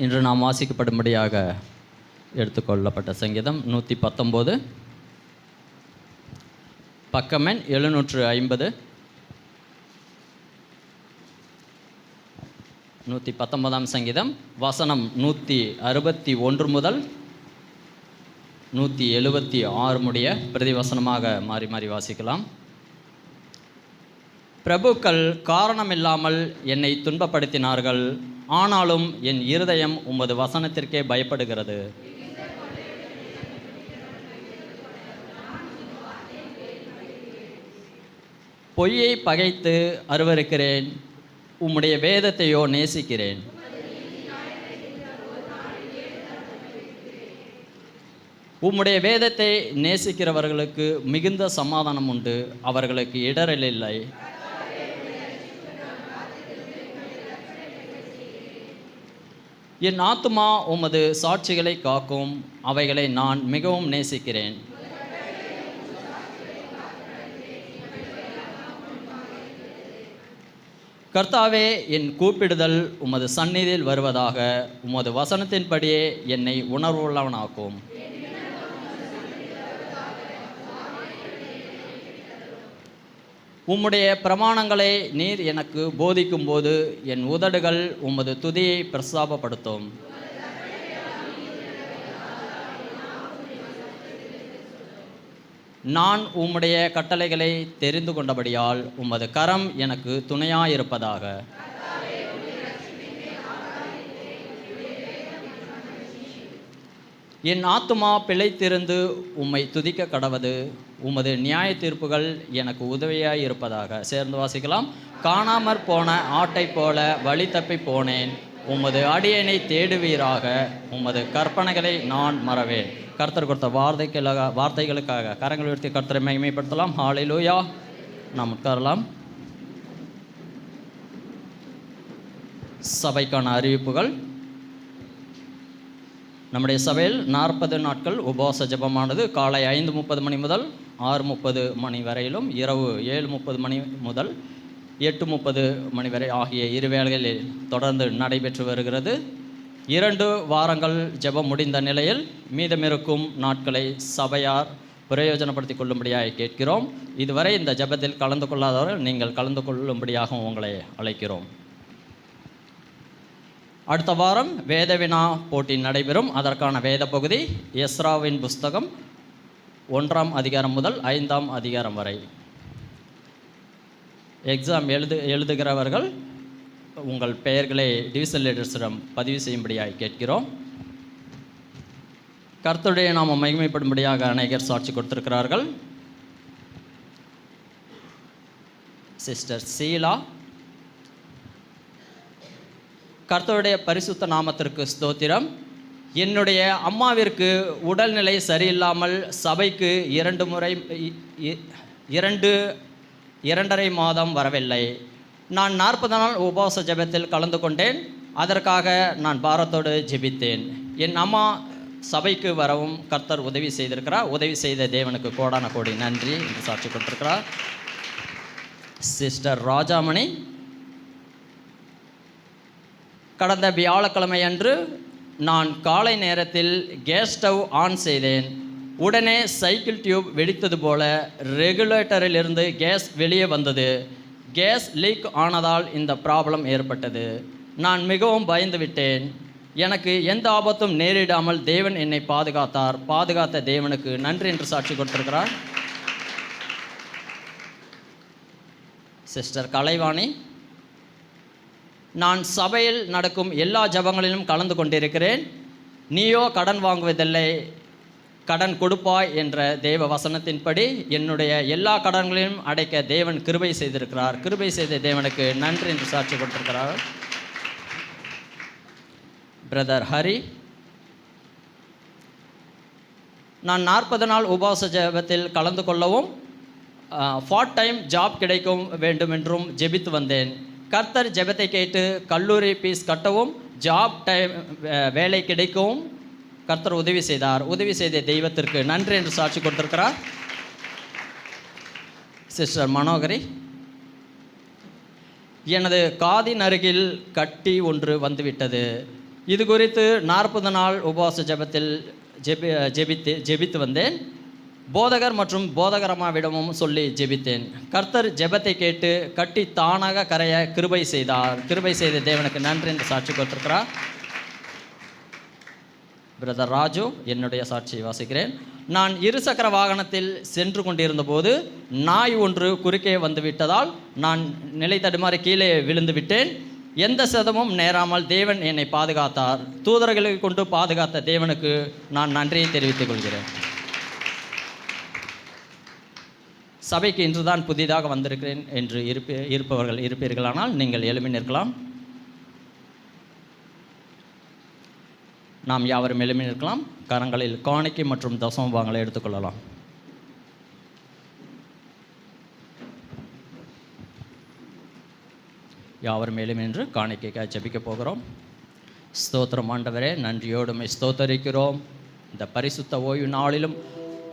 இன்று நாம் வாசிக்கப்படும்படியாக எடுத்துக்கொள்ளப்பட்ட சங்கீதம் 119, பக்கமெண் 750. 119ஆம் சங்கீதம் வசனம் 161 முதல் 176 முடிய பிரதிவசனமாக மாறி மாறி வாசிக்கலாம். பிரபுக்கள் காரணமில்லாமல் என்னை துன்பப்படுத்தினார்கள், ஆனாலும் என் இருதயம் உமது வசனத்திற்கே பயப்படுகிறது. பொய்யை பகைத்து அருவருக்கிறேன், உம்முடைய வேதத்தையோ நேசிக்கிறேன். உம்முடைய வேதத்தை நேசிக்கிறவர்களுக்கு மிகுந்த சமாதானம் உண்டு, அவர்களுக்கு இடரல் இல்லை. என் ஆத்துமா உமது சாட்சிகளை காக்கும், அவைகளை நான் மிகவும் நேசிக்கிறேன். கர்த்தாவே, என் கூப்பிடுதல் உமது சந்நிதியில் வருவதாக, உமது வசனத்தின்படியே என்னை உணர்வுள்ளவனாக்கும். உம்முடைய பிரமாணங்களை நீர் எனக்கு போதிக்கும் போது என் உதடுகள் உமது துதியை பிரஸ்தாபப்படுத்தும். நான் உம்முடைய கட்டளைகளை தெரிந்து கொண்டபடியால் உமது கரம் எனக்கு துணையாயிருப்பதாக. என் ஆத்துமா பிழைத்திருந்து உம்மை துதிக்க கடவது, உமது நியாய தீர்ப்புகள் எனக்கு உதவியாய் இருப்பதாக. சேர்ந்து வாசிக்கலாம். காணாமற் போன ஆட்டை போல வழி தப்பி போனேன், உமது அடியனை தேடுவீராக, உமது கற்பனைகளை நான் மறவேன். கர்த்தர் கொடுத்த வார்த்தைகளுக்காக கரங்கள் உயர்த்தி கர்த்தரை மகிமைப்படுத்தலாம். ஹல்லேலூயா. நாம் உட்காரலாம். சபைக்கான அறிவிப்புகள். நம்முடைய சபையில் 40 நாட்கள் உபவாச ஜெபமானது காலை 5:30 மணி முதல் 6:30 மணி வரையிலும், இரவு 7:30 மணி முதல் 8:30 மணி வரை ஆகிய இருவேளைகளில் தொடர்ந்து நடைபெற்று வருகிறது. 2 வாரங்கள் ஜெபம் முடிந்த நிலையில் மீதமிருக்கும் நாட்களை சபையார் பிரயோஜனப்படுத்திக் கொள்ளும்படியாக கேட்கிறோம். இதுவரை இந்த ஜெபத்தில் கலந்து கொள்ளாதவர்கள் நீங்கள் கலந்து கொள்ளும்படியாக உங்களை அழைக்கிறோம். அடுத்த வாரம் வேத வினா போட்டி நடைபெறும். அதற்கான வேத பகுதி எஸ்ராவின் புஸ்தகம் 1ஆம் அதிகாரம் முதல் 5ஆம் அதிகாரம் வரை. எக்ஸாம் எழுதுகிறவர்கள் உங்கள் பெயர்களை டிவிஷன் லீடர்ஸிடம் பதிவு செய்யும்படியாக கேட்கிறோம். கர்த்தருடைய நாம மகிமைப்படும்படியாக அநேகர் சாட்சி கொடுத்திருக்கிறார்கள். சிஸ்டர் சீலா, கர்த்தருடைய பரிசுத்த நாமத்திற்கு ஸ்தோத்திரம். என்னுடைய அம்மாவிற்கு உடல்நிலை சரியில்லாமல் சபைக்கு 2.5 மாதம் வரவில்லை. நான் 40 நாள் உபவாச ஜெபத்தில் கலந்து கொண்டேன். அதற்காக நான் பாரத்தோடு ஜெபித்தேன். என் அம்மா சபைக்கு வரவும் கர்த்தர் உதவி செய்திருக்கிறார். உதவி செய்த தேவனுக்கு கோடான கோடி நன்றி என்று சாட்சி கொடுத்திருக்கிறார். சிஸ்டர் ராஜாமணி, கடந்த வியாழக்கிழமை அன்று நான் காலை நேரத்தில் கேஸ் ஸ்டவ் ஆன் செய்தேன். உடனே சைக்கிள் டியூப் வெடித்தது போல ரெகுலேட்டரிலிருந்து கேஸ் வெளியே வந்தது. கேஸ் லீக் ஆனதால் இந்த ப்ராப்ளம் ஏற்பட்டது. நான் மிகவும் பயந்து விட்டேன். எனக்கு எந்த ஆபத்தும் நேரிடாமல் தேவன் என்னை பாதுகாத்தார். பாதுகாத்த தேவனுக்கு நன்றி என்று சாட்சி கொடுத்திருக்கிறார். சிஸ்டர் கலைவாணி, நான் சபையில் நடக்கும் எல்லா ஜபங்களிலும் கலந்து கொண்டிருக்கிறேன். நீயோ கடன் வாங்குவதில்லை, கடன் கொடுப்பாய் என்ற தேவ வசனத்தின்படி என்னுடைய எல்லா கடன்களையும் அடைக்க தேவன் கிருபை செய்திருக்கிறார். கிருபை செய்த தேவனுக்கு நன்றி என்று சாட்சி கொடுத்திருக்கிறார். பிரதர் ஹரி, நான் 40 நாள் உபவாச ஜெபத்தில் கலந்து கொள்ளவும் பார்ட் டைம் ஜாப் கிடைக்கும் வேண்டும் என்றும் ஜெபித்து வந்தேன். கர்த்தர் ஜெபத்தை கேட்டு கல்லூரி ஃபீஸ் கட்டவும் ஜாப் டைம் வேலை கிடைக்கவும் கர்த்தர் உதவி செய்தார். உதவி செய்த தெய்வத்திற்கு நன்றி என்று சாட்சி கொடுத்திருக்கிறார். சிஸ்டர் மனோகரி, எனது காதின் அருகில் கட்டி ஒன்று வந்துவிட்டது. இது குறித்து 40 நாள் உபவாச ஜெபத்தில் ஜெபித்து வந்தேன். போதகர் மற்றும் போதகரம்மாவிடமும் சொல்லி ஜெபித்தேன். கர்த்தர் ஜெபத்தை கேட்டு கட்டி தானாக கரைய கிருபை செய்தார். கிருபை செய்த தேவனுக்கு நன்றி என்று சாட்சி கொடுத்திருக்கிறார். பிரதர் ராஜு, என்னுடைய சாட்சியை வாசிக்கிறேன். நான் இருசக்கர வாகனத்தில் சென்று கொண்டிருந்த போது நாய் ஒன்று குறுக்கே வந்துவிட்டதால் நான் நிலை தடுமாறி கீழே விழுந்து விட்டேன். எந்த சதமும் நேராமல் தேவன் என்னை பாதுகாத்தார். தூதர்களை கொண்டு பாதுகாத்த தேவனுக்கு நான் நன்றியை தெரிவித்துக் கொள்கிறேன். சபைக்கு இன்றுதான் புதிதாக வந்திருக்கிறேன் என்று இருப்பவர்கள் இருப்பீர்களானால் நீங்கள் எழுப்பி நிற்கலாம். நாம் யாவரும் எழுப்பி நிற்கலாம். கரங்களில் காணிக்கை மற்றும் தசமபாகங்களை எடுத்துக்கொள்ளலாம். யாவரும் எழுப்பி நின்று காணிக்கைக்காக ஜெபிக்க போகிறோம். ஸ்தோத்திரம் ஆண்டவரே, நன்றியோடு உம்மை ஸ்தோத்தரிக்கிறோம். இந்த பரிசுத்த ஓய்வு நாளிலும்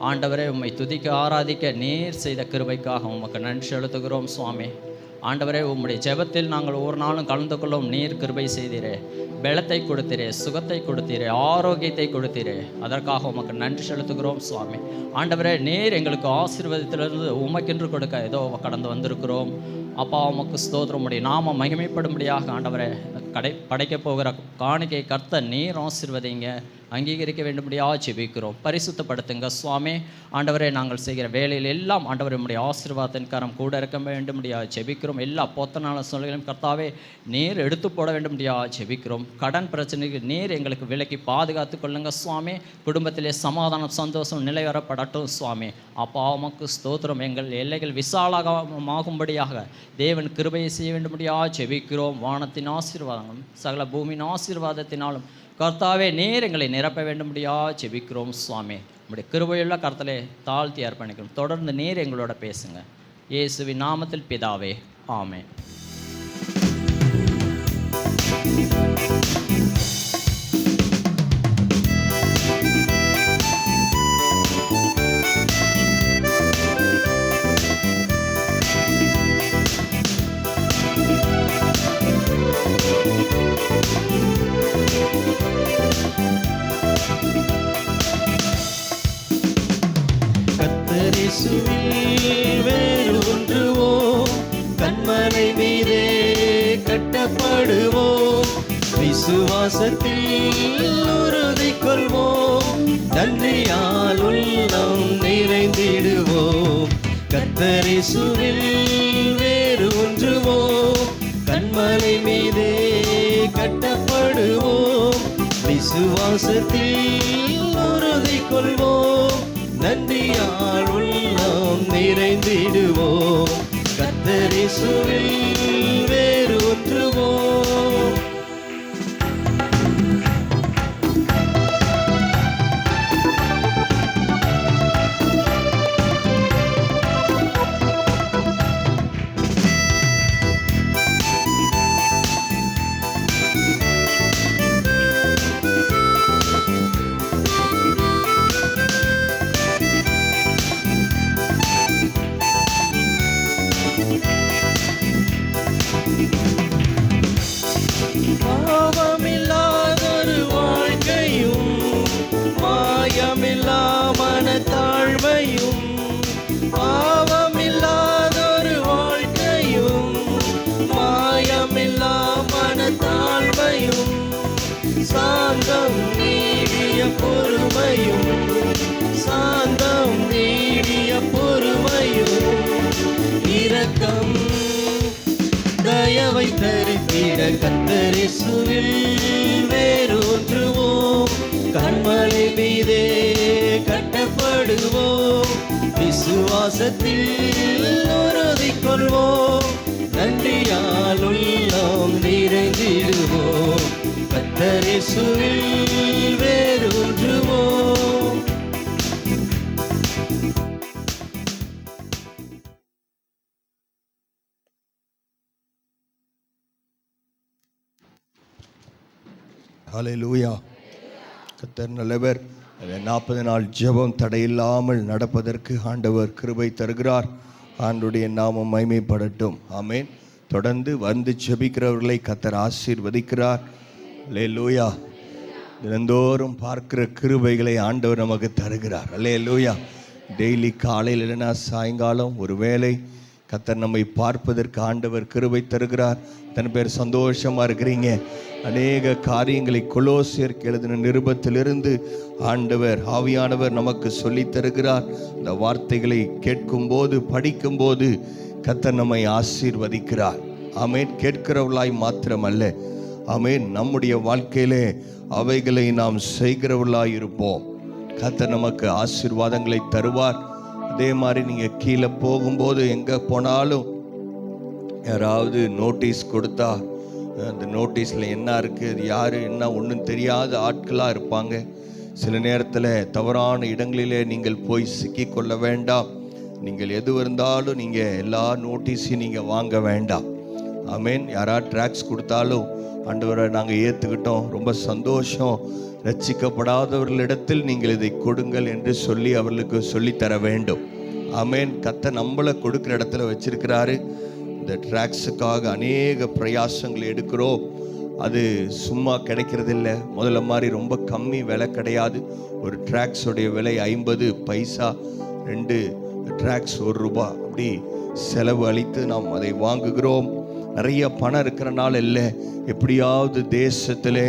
ஆண்டவரே உம்மை துதிக்க ஆராதிக்க நீர் செய்த கிருபைக்காக உமக்கு நன்றி செலுத்துகிறோம் சுவாமி. ஆண்டவரே, உம்முடைய ஜெபத்தில் நாங்கள் ஒவ்வொரு நாளும் கலந்து கொள்ளும் நீர் கிருபை செய்தீரே, பலத்தை கொடுத்தீரே, சுகத்தை கொடுத்தீரே, ஆரோக்கியத்தை கொடுத்தீரே, அதற்காக உமக்கு நன்றி செலுத்துகிறோம் சுவாமி. ஆண்டவரே, நீர் எங்களுக்கு ஆசீர்வாதத்திலிருந்து உமக்கென்று கொடுக்க ஏதோ கடந்து வந்திருக்கிறோம். அப்பா உமக்கு ஸ்தோத்திரம். உம்முடைய நாம மகிமைப்படும்படியாக ஆண்டவரே படைக்க போகிற காணிக்கை கர்த்தர் நீர் ஆசீர்வதிங்க, அங்கீகரிக்க வேண்டும்படியாக ஜெபிக்கிறோம். பரிசுத்தப்படுத்துங்க சுவாமி. ஆண்டவரே, நாங்கள் செய்கிற வேலையில் எல்லாம் ஆண்டவரே உம்முடைய ஆசீர்வாதத்தின் கரம் கூட இருக்க வேண்டும்படியாக ஜெபிக்கிறோம். எல்லா பொத்தனால சொல்லைகளும் கர்த்தாவே நீர் எடுத்து போட வேண்டும்படியாக ஜெபிக்கிறோம். கடன் பிரச்சனைக்கு நீர் எங்களுக்கு விலக்கி பாதுகாத்து கொள்ளுங்க சுவாமி. குடும்பத்திலே சமாதானம் சந்தோஷம் நிலைவரப்படட்டும் சுவாமி. அப்பா உமக்கு ஸ்தோத்திரம். எங்கள் எல்லைகள் விசாலமாகும்படியாக தேவன் கிருபையை செய்ய வேண்டும்படியாக ஜெபிக்கிறோம். வானத்தின் ஆசீர்வாதங்களும் சகல பூமியின் ஆசீர்வாதத்தினாலும் கர்த்தாவே நீர் எங்களை நிரப்ப வேண்டும்படியாக ஜெபிக்கிறோம் சுவாமி. நம்முடைய கிருபையுள்ள கர்த்தரை தாழ்த்தி அர்ப்பணிக்கிறோம். தொடர்ந்து நீர் எங்களோட பேசுங்க. இயேசுவின் நாமத்தில் பிதாவே, ஆமென். கர்த்தரேசுவில் வேரூன்றுவோம், கன்மலை மீதே கட்டப்படுவோம், விசுவாசத்தில் உறுதி கொள்வோம், நன்றியால் உள்ளம் நிறைந்திடுவோம். கர்த்தரேசுவில் வேரூன்றுவோம், கன்மலை மீதே கட்டப்படுவோம், விசுவாசத்தில் உறுதி கொள்வோம், நன்றியால் உள்ளம் நிறைந்திடுவோம். கர்த்தரேசுவில் வேரூன்றுவோம். பாவமில்லாதொரு வாழ்க்கையும் மாயமில்லா மனத்தாழ்மையும், பாவமில்லாதொரு வாழ்க்கையும் மாயமில்லா மனத்தாழ்மையும், சாந்தம் நீடிய பொறுமையும், சாந்தம் நீடிய பொறுமையும், இரக்கம் கத்தரிசுவில் வேரூன்றுவோம், கண்மலை மீதே கட்டப்படுவோம், விசுவாசத்தில் உறுதிக்கொள்வோம், நன்றியால் உள்ளம் நிறைந்திடுவோம், கத்தரிசுவில் வேரூன்றுவோம். ஹல்லேலூயா. கர்த்தர் நல்லவர். 40 நாள் ஜெபம் தடையில்லாமல் நடப்பதற்கு ஆண்டவர் கிருபை தருகிறார். ஆண்டவருடைய நாமம் மகிமைப்படட்டும். ஆமென். தொடர்ந்து வந்து ஜெபிக்கிறவர்களை கர்த்தர் ஆசீர்வதிக்கிறார். ஹல்லேலூயா. தினந்தோறும் பார்க்கிற கிருபைகளை ஆண்டவர் நமக்கு தருகிறார். ஹல்லேலூயா. டெய்லி காலையில் இல்லைன்னா சாயங்காலம் ஒரு வேளை கர்த்தர் நம்மை பார்ப்பதற்கு ஆண்டவர் கிருபை தருகிறார். இத்தனை பேர் சந்தோஷமாக இருக்கிறீங்க. அநேக காரியங்களை கொலோசியருக்கு எழுதின நிருபத்திலிருந்து ஆண்டவர் ஆவியானவர் நமக்கு சொல்லி தருகிறார். இந்த வார்த்தைகளை கேட்கும்போது படிக்கும்போது கர்த்தர் நம்மை ஆசீர்வதிக்கிறார். ஆமென். கேட்கிறவர்களாய் மாத்திரமல்ல, ஆமென், நம்முடைய வாழ்க்கையிலே அவைகளை நாம் செய்கிறவர்களாய் இருப்போம். கர்த்தர் நமக்கு ஆசீர்வாதங்களை தருவார். அதே மாதிரி நீங்கள் கீழே போகும்போது எங்கே போனாலும் யாராவது நோட்டீஸ் கொடுத்தா அந்த நோட்டீஸில் என்ன இருக்குது, அது யார் என்ன ஒன்றும் தெரியாத ஆட்களாக இருப்பாங்க. சில நேரத்தில் தவறான இடங்களிலே நீங்கள் போய் சிக்கிக்கொள்ள வேண்டாம். நீங்கள் எது இருந்தாலும் நீங்கள் எல்லா நோட்டீஸையும் நீங்கள் வாங்க வேண்டாம். ஆமென். யாராவது ட்ராக்ஸ் கொடுத்தாலும் ஆண்டவரை நாங்கள் ஏற்றுக்கிட்டோம், ரொம்ப சந்தோஷம், ரட்சிக்கப்படாதவர்களிடத்தில் நீங்கள் இதை கொடுங்கள் என்று சொல்லி அவர்களுக்கு சொல்லித்தர வேண்டும். ஆமென். கர்த்தர் நம்மளை கொடுக்குற இடத்துல வச்சிருக்கிறாரு. இந்த ட்ராக்ஸுக்காக அநேக பிரயாசங்கள் எடுக்கிறோம். அது சும்மா கிடைக்கிறதில்ல. முதல்ல மாதிரி ரொம்ப கம்மி விலை கிடையாது. ஒரு ட்ராக்ஸுடைய விலை 50 பைசா, 2 ட்ராக்ஸ் 1 ரூபா, அப்படி செலவு அளித்து நாம் அதை வாங்குகிறோம். நிறைய பணம் இருக்கிறனால இல்லை, எப்படியாவது தேசத்திலே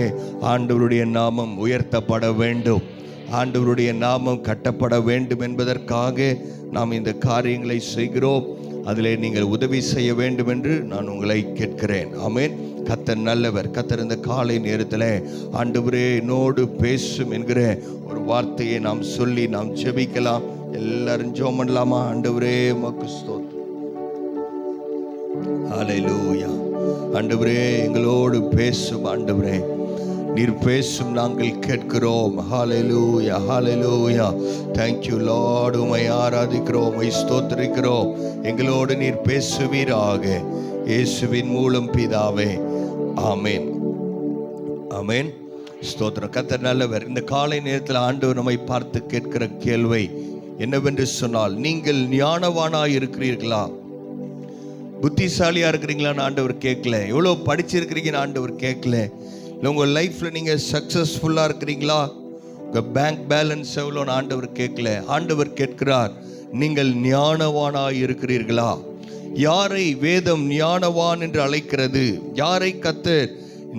ஆண்டவருடைய நாமம் உயர்த்தப்பட வேண்டும், ஆண்டவருடைய நாமம் கட்டப்பட வேண்டும் என்பதற்காக நாம் இந்த காரியங்களை செய்கிறோம். அதிலே நீங்கள் உதவி செய்ய வேண்டும் என்று நான் உங்களை கேட்கிறேன். ஆமென். கர்த்தர் நல்லவர். கர்த்தர் இந்த காலை நேரத்தில் ஆண்டவரே என்னோடு பேசும் என்கிற ஒரு வார்த்தையை நாம் சொல்லி நாம் ஜெபிக்கலாம். எல்லாரும் ஜெபம் பண்ணலாமா? ஆண்டவரே உமக்கு ஸ்தோத்திரம். ஹல்லேலூயா. ஆண்டவரே எங்களோடு பேசும். ஆண்டவரே நீர் பேசும், நாங்கள் கேட்கிறோம். ஹல்லேலூயா, ஹல்லேலூயா. Thank you Lord. உம்மை ஆராதிக்கிறோம், உம்மை ஸ்தோத்திரிக்கிறோம். எங்களோடு நீர் பேசுவீராக, இயேசுவின் மூலம் பிதாவே. ஆமென், ஆமென். ஸ்தோத்திரம். கர்த்தர் நல்லவர். இந்த காலை நேரத்தில் ஆண்டவர் நம்மை பார்த்து கேட்கிற கேள்வி என்னவென்று சொன்னால், நீங்கள் ஞானவானாய் இருக்கிறீர்களா? புத்திசாலியா இருக்கிறீங்களான்னு ஆண்டவர் கேட்கல. எவ்வளோ படிச்சிருக்கிறீங்கன்னு ஆண்டவர் கேட்கல. இல்லை உங்கள் லைஃப்பில் நீங்கள் சக்ஸஸ்ஃபுல்லாக இருக்கிறீங்களா, உங்கள் பேங்க் பேலன்ஸ் எவ்வளோன்னு ஆண்டவர் கேட்கல. ஆண்டவர் கேட்கிறார், நீங்கள் ஞானவானாய் இருக்கிறீர்களா? யாரை வேதம் ஞானவான் என்று அழைக்கிறது? யாரை கர்த்தர்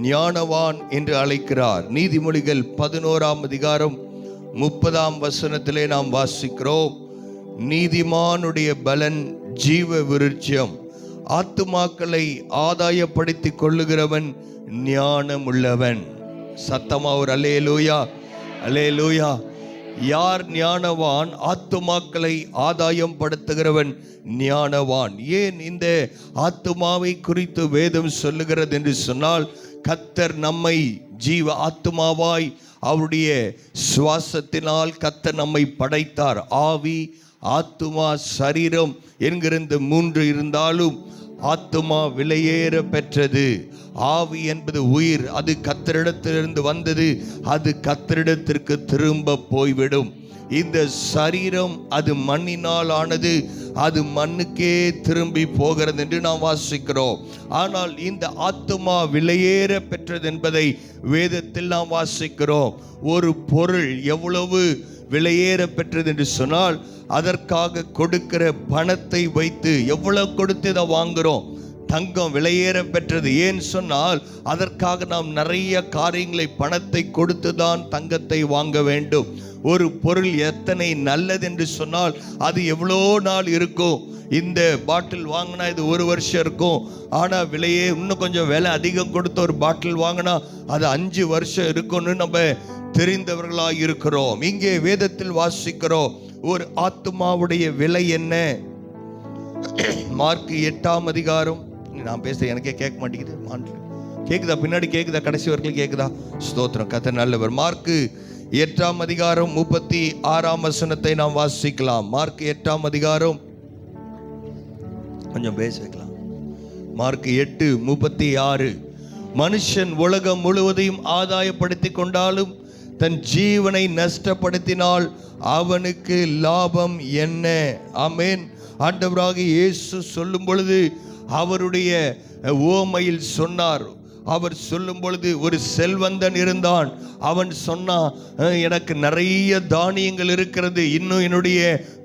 ஞானவான் என்று அழைக்கிறார்? நீதிமொழிகள் 11ஆம் அதிகாரம் 30ஆம் வசனத்திலே நாம் வாசிக்கிறோம், நீதிமானுடைய பலன் ஜீவ விருட்சம், ஆத்துமாக்களை ஆதாயப்படுத்தி கொள்ளுகிறவன் ஞானம் உள்ளவன். சத்தமா ஒரு அல்லேலூயா, அல்லேலூயா. யார் ஞானவான்? ஆத்துமாக்களை ஆதாயம் படுத்துகிறவன் ஞானவான். ஏன் இந்த ஆத்துமாவை குறித்து வேதம் சொல்லுகிறது என்று சொன்னால், கர்த்தர் நம்மை ஜீவ ஆத்துமாவாய் அவருடைய சுவாசத்தினால் கர்த்தர் நம்மை படைத்தார். ஆவி, ஆத்துமா, சரீரம் என்கிற இந்த 3 இருந்தாலும் ஆத்துமா விலையேற பெற்றது. ஆவி என்பது உயிர், அது கர்த்தரிடத்திலிருந்து வந்தது, அது கர்த்தரிடத்திற்கு திரும்ப போய்விடும். இந்த சரீரம் அது மண்ணினால் ஆனது, அது மண்ணுக்கே திரும்பி போகிறது என்று நாம் வாசிக்கிறோம். ஆனால் இந்த ஆத்துமா விலையேற பெற்றது என்பதை வேதத்தில் நாம் வாசிக்கிறோம். ஒரு பொருள் எவ்வளவு விலையேற பெற்றது என்று சொன்னால், அதற்காக கொடுக்கிற பணத்தை வைத்து எவ்வளவு கொடுத்து இதை வாங்குகிறோம். தங்கம் விலையேற பெற்றது. ஏன் சொன்னால் அதற்காக நாம் நிறைய காரியங்களை பணத்தை கொடுத்து தான் தங்கத்தை வாங்க வேண்டும். ஒரு பொருள் எத்தனை நல்லது என்று சொன்னால் அது எவ்வளோ நாள் இருக்கும். இந்த பாட்டில் வாங்கினா இது 1 வருஷம் இருக்கும். ஆனால் விலையே இன்னும் கொஞ்சம் விலை அதிகம் கொடுத்து ஒரு பாட்டில் வாங்கினா அது 5 வருஷம் இருக்கும்னு நம்ம தெரிந்தவர்களாக இருக்கிறோம். இங்கே வேதத்தில் வாசிக்கிறோம், ஒரு ஆத்துமாவுடைய விலை என்ன? மார்க் 8ஆம் அதிகாரம். நான் பேச எனக்கே கேட்க மாட்டேங்குது. கேக்குதா? பின்னாடி கேக்குதா? கடைசி வரைக்கும் கேக்குதா? ஸ்தோத்திரம், கர்த்தர் நல்லவர். மார்க் 8ஆம் அதிகாரம் 36ஆம் வசனத்தை நாம் வாசிக்கலாம். மார்க் 8ஆம் அதிகாரம், கொஞ்சம் பேச வைக்கலாம். மார்க் 8:36. மனுஷன் உலகம் முழுவதையும் ஆதாயப்படுத்தி கொண்டாலும் தன் ஜீவனை நஷ்டப்படுத்தினால் அவனுக்கு லாபம் என்ன? ஆமென். ஆண்டவராக இயேசு சொல்லும் பொழுது அவருடைய ஓமையில் சொன்னார். அவர் சொல்லும் பொழுது ஒரு செல்வந்தன் இருந்தான். அவன் சொன்னான், எனக்கு நிறைய தானியங்கள் இருக்கிறது, இன்னும் என்னுடைய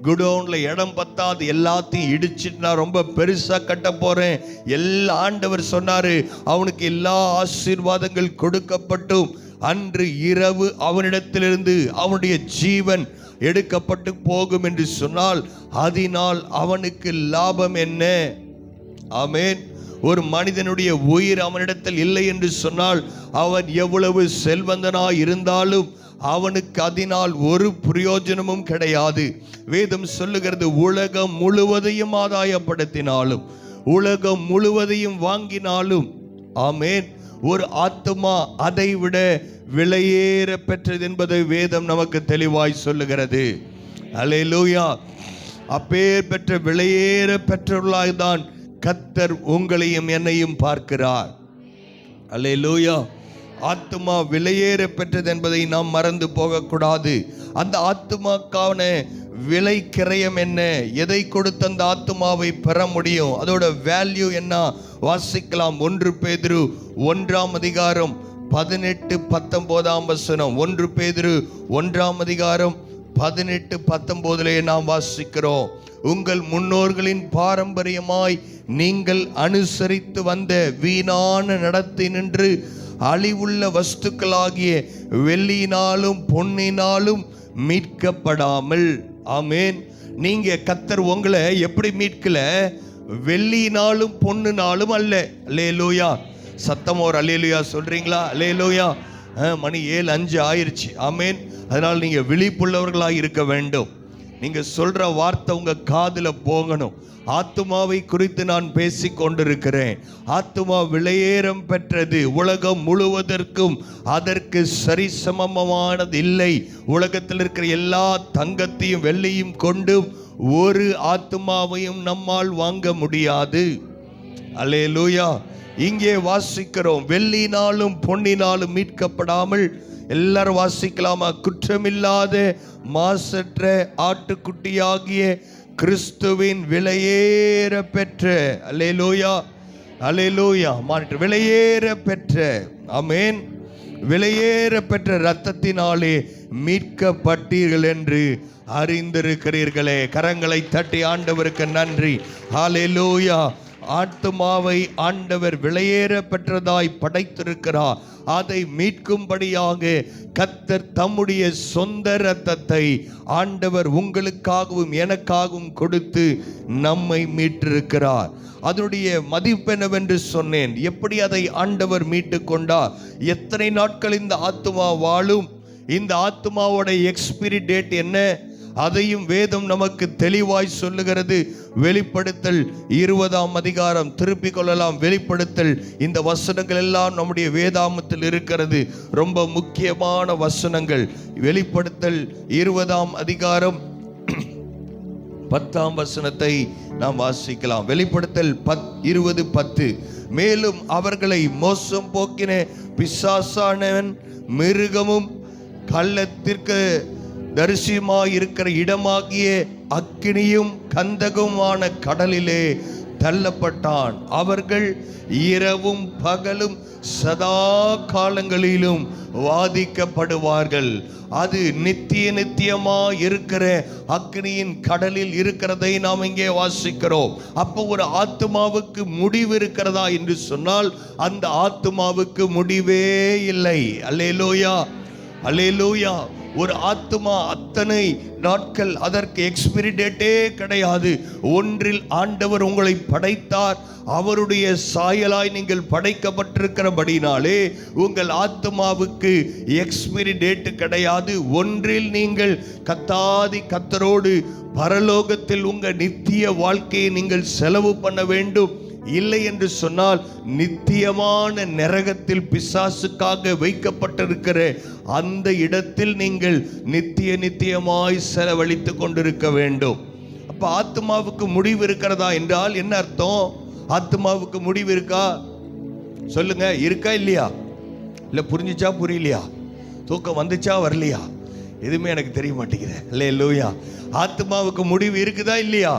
குடோன்ல இடம் பத்தாது, எல்லாத்தையும் இடிச்சிட்டு நான் ரொம்ப பெருசா கட்ட போறேன். எல்லா ஆண்டவர் சொன்னாரு, அவனுக்கு எல்லா ஆசீர்வாதங்கள் கொடுக்கப்பட்டும் அன்று இரவு அவனிடத்திலிருந்து அவனுடைய ஜீவன் எடுக்கப்பட்டு போகும் என்று சொன்னால் அதனால் அவனுக்கு லாபம் என்ன? ஆமென். ஒரு மனிதனுடைய உயிர் அவனிடத்தில் இல்லை என்று சொன்னால் அவன் எவ்வளவு செல்வந்தனாய் இருந்தாலும் அவனுக்கு அதனால் ஒரு பிரயோஜனமும் கிடையாது. வேதம் சொல்லுகிறது, உலகம் முழுவதையும் ஆதாயப்படுத்தினாலும் உலகம் முழுவதையும் வாங்கினாலும், ஆமென், ஒரு ஆத்துமா அதை விட விலையேற பெற்றது என்பதை வேதம் நமக்கு தெளிவாய் சொல்லுகிறது. அல்லேலூயா. அப்பேர் பெற்ற விலையேற பெற்றவர்களாய் தான் கர்த்தர் உங்களையும் என்னையும் பார்க்கிறார். அல்லேலூயா. ஆத்துமா விலையேற பெற்றது என்பதை நாம் மறந்து போகக்கூடாது. அந்த ஆத்துமாக்கான விலை கிரயம் என்ன? எதை கொடுத்து அந்த ஆத்துமாவை பெற முடியும்? அதோட வேல்யூ என்ன? வாசிக்கலாம். 1 பேதுரு 1ஆம் அதிகாரம் 18-19ஆம் வசனம். 1 பேதுரு 1ஆம் அதிகாரம் 18-19 நாம் வாசிக்கிறோம். உங்கள் முன்னோர்களின் பாரம்பரியமாய் நீங்கள் அனுசரித்து வந்த வீணான நடத்தை நின்று அழிவுள்ள வஸ்துக்களாகிய வெள்ளியினாலும் பொன்னினாலும் மீட்கப்படாமல். ஆமென். நீங்க கர்த்தர் உங்களை எப்படி மீட்கல? வெள்ளியினாலும் பொன்னினாலும் அல்ல. அல்லேலூயா. சத்தம் ஒரு அல்லேலூயா சொல்றீங்களா? அல்லேலூயா. மணி 7:05 ஆயிருச்சு. ஆமென். அதனால் நீங்க விழிப்புள்ளவர்களாக இருக்க வேண்டும். நீங்க சொல்ற வார்த்தை உங்க காதுல போகணும். ஆத்துமாவை குறித்து நான் பேசிக் கொண்டிருக்கிறேன். ஆத்துமா விலையேறம் பெற்றது. உலகம் முழுவதற்கும் அதற்கு சரிசமமானது இல்லை. உலகத்தில் இருக்கிற எல்லா தங்கத்தையும் வெள்ளியும் கொண்டு ஒரு ஆத்துமாவையும் நம்மால் வாங்க முடியாது. அல்லேலூயா. இங்கே வாசிக்கிறோம், வெள்ளினாலும் பொன்னினாலும் மீட்கப்படாமல். எல்லாரும் வாசிக்கலாமா? குற்றமில்லாத மாசற்ற ஆட்டுக்குட்டியாகிய கிறிஸ்துவின் விலையேற பெற்ற, அல்லேலூயா, அல்லேலூயா, மாற்று விலையேற பெற்ற, ஆமென், விலையேற பெற்ற இரத்தத்தினாலே மீட்கப்பட்டீர்கள் என்று அறிந்திருக்கிறீர்களே. கரங்களை தட்டி ஆண்டவருக்கு நன்றி. ஹல்லேலூயா. ஆத்துமாவை ஆண்டவர் விலையேற பெற்றதாய் படைத்திருக்கிறார். அதை மீட்கும்படியாக கர்த்தர் தம்முடைய சொந்த இரத்தத்தை ஆண்டவர் உங்களுக்காகவும் எனக்காகவும் கொடுத்து நம்மை மீட்டிருக்கிறார். அதனுடைய மதிப்பெனவென்று சொன்னேன். எப்படி அதை ஆண்டவர் மீட்டு கொண்டார்? எத்தனை நாட்கள் இந்த ஆத்துமா வாழும்? இந்த ஆத்துமாவோட எக்ஸ்பிரி டேட் என்ன? அதையும் வேதம் நமக்கு தெளிவாய் சொல்லுகிறது. வெளிப்படுத்தல் 20ஆம் அதிகாரம் திருப்பிக் கொள்ளலாம். வெளிப்படுத்தல், இந்த வசனங்கள் எல்லாம் நம்முடைய வேதாமத்தில் இருக்கிறது. ரொம்ப முக்கியமான வசனங்கள். வெளிப்படுத்தல் 20ஆம் அதிகாரம் 10ஆம் வசனத்தை நாம் வாசிக்கலாம். வெளிப்படுத்தல் 20:10. மேலும் அவர்களை மோசம் போக்கின பிசாசானவன் மிருகமும் கள்ளத்திற்கு தரிசியமாய் இருக்கிற இடமாகிய அக்கினியும் கந்தகமான கடலிலே தள்ளப்பட்டான். அவர்கள் இரவும் பகலும் சதா காலங்களிலும் வாதிக்கப்படுவார்கள். அது நித்தியமா இருக்கிற அக்னியின் கடலில் இருக்கிறதை நாம் இங்கே வாசிக்கிறோம். அப்போ ஒரு ஆத்துமாவுக்கு முடிவு இருக்கிறதா என்று சொன்னால் அந்த ஆத்துமாவுக்கு முடிவே இல்லை. அல்லேலூயா, அல்லேலூயா. ஒரு ஆத்துமா அத்தனை நாட்கள், அதற்கு எக்ஸ்பிரி டேட்டே கிடையாது. ஒன்றில் ஆண்டவர் உங்களை படைத்தார். அவருடைய சாயலாய் நீங்கள் படைக்கப்பட்டிருக்கிறபடினாலே உங்கள் ஆத்துமாவுக்கு எக்ஸ்பிரி டேட் கிடையாது. ஒன்றில் நீங்கள் கத்தரோடு பரலோகத்தில் உங்கள் நித்திய வாழ்க்கையை நீங்கள் செலவு பண்ண வேண்டும். இல்லை என்று சொன்னால் நித்தியமான நரகத்தில் பிசாசுக்காக வைக்கப்பட்டிருக்கிற அந்த இடத்தில் நீங்கள் நித்தியமாய் செலவழித்து கொண்டிருக்க வேண்டும். அப்ப ஆத்மாவுக்கு முடிவு இருக்கிறதா என்றால் என்ன அர்த்தம்? ஆத்மாவுக்கு முடிவு இருக்கா? சொல்லுங்க, இருக்கா இல்லையா? இல்ல புரிஞ்சுச்சா புரியலையா? தூக்கம் வந்துச்சா வரலையா? எதுவுமே எனக்கு தெரிய மாட்டேங்குது. அல்லேலூயா. ஆத்மாவுக்கு முடிவு இருக்குதா இல்லையா?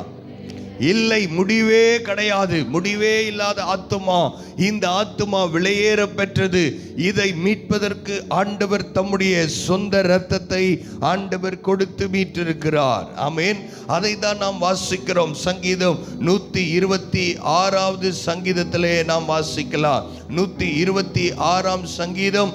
இல்லை, முடிவே கிடையாது. முடிவே இல்லாத ஆத்துமா. இந்த ஆத்துமா விலையேற பெற்றது. இதை மீட்பதற்கு ஆண்டவர் தம்முடைய சொந்த இரத்தத்தை ஆண்டவர் கொடுத்து மீட்டிருக்கிறார். ஆமென். அதை தான் நாம் வாசிக்கிறோம். சங்கீதம் 126வது சங்கீதத்திலே நாம் வாசிக்கலாம். 126ஆம் சங்கீதம்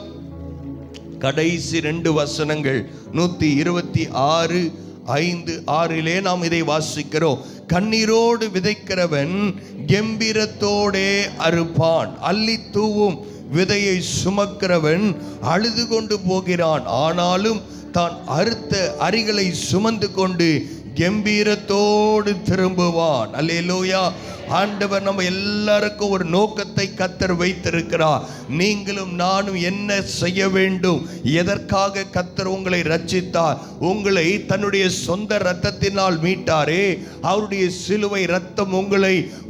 கடைசி 2 வசனங்கள் 126:5-6 நாம் இதை வாசிக்கிறோம். கண்ணீரோடு விதைக்கிறவன் கெம்பீரத்தோடே அறுப்பான். அள்ளி தூவும் விதையை சுமக்கிறவன் அழுது கொண்டு போகிறான். ஆனாலும் தான் அறுத்த அரிகளை சுமந்து கொண்டு கம்பீரத்தோடு திரும்புவான். அல்லேலூயா. ஆண்டவர் நம்ம எல்லாருக்கும் ஒரு நோக்கத்தை கர்த்தர் வைத்திருக்கிறார். நீங்களும் நானும் என்ன செய்ய வேண்டும்? எதற்காக கர்த்தர் உங்களை ரட்சித்தார்? உங்களை தன்னுடைய சொந்த இரத்தத்தினால் மீட்டாரே. அவருடைய சிலுவை இரத்தம்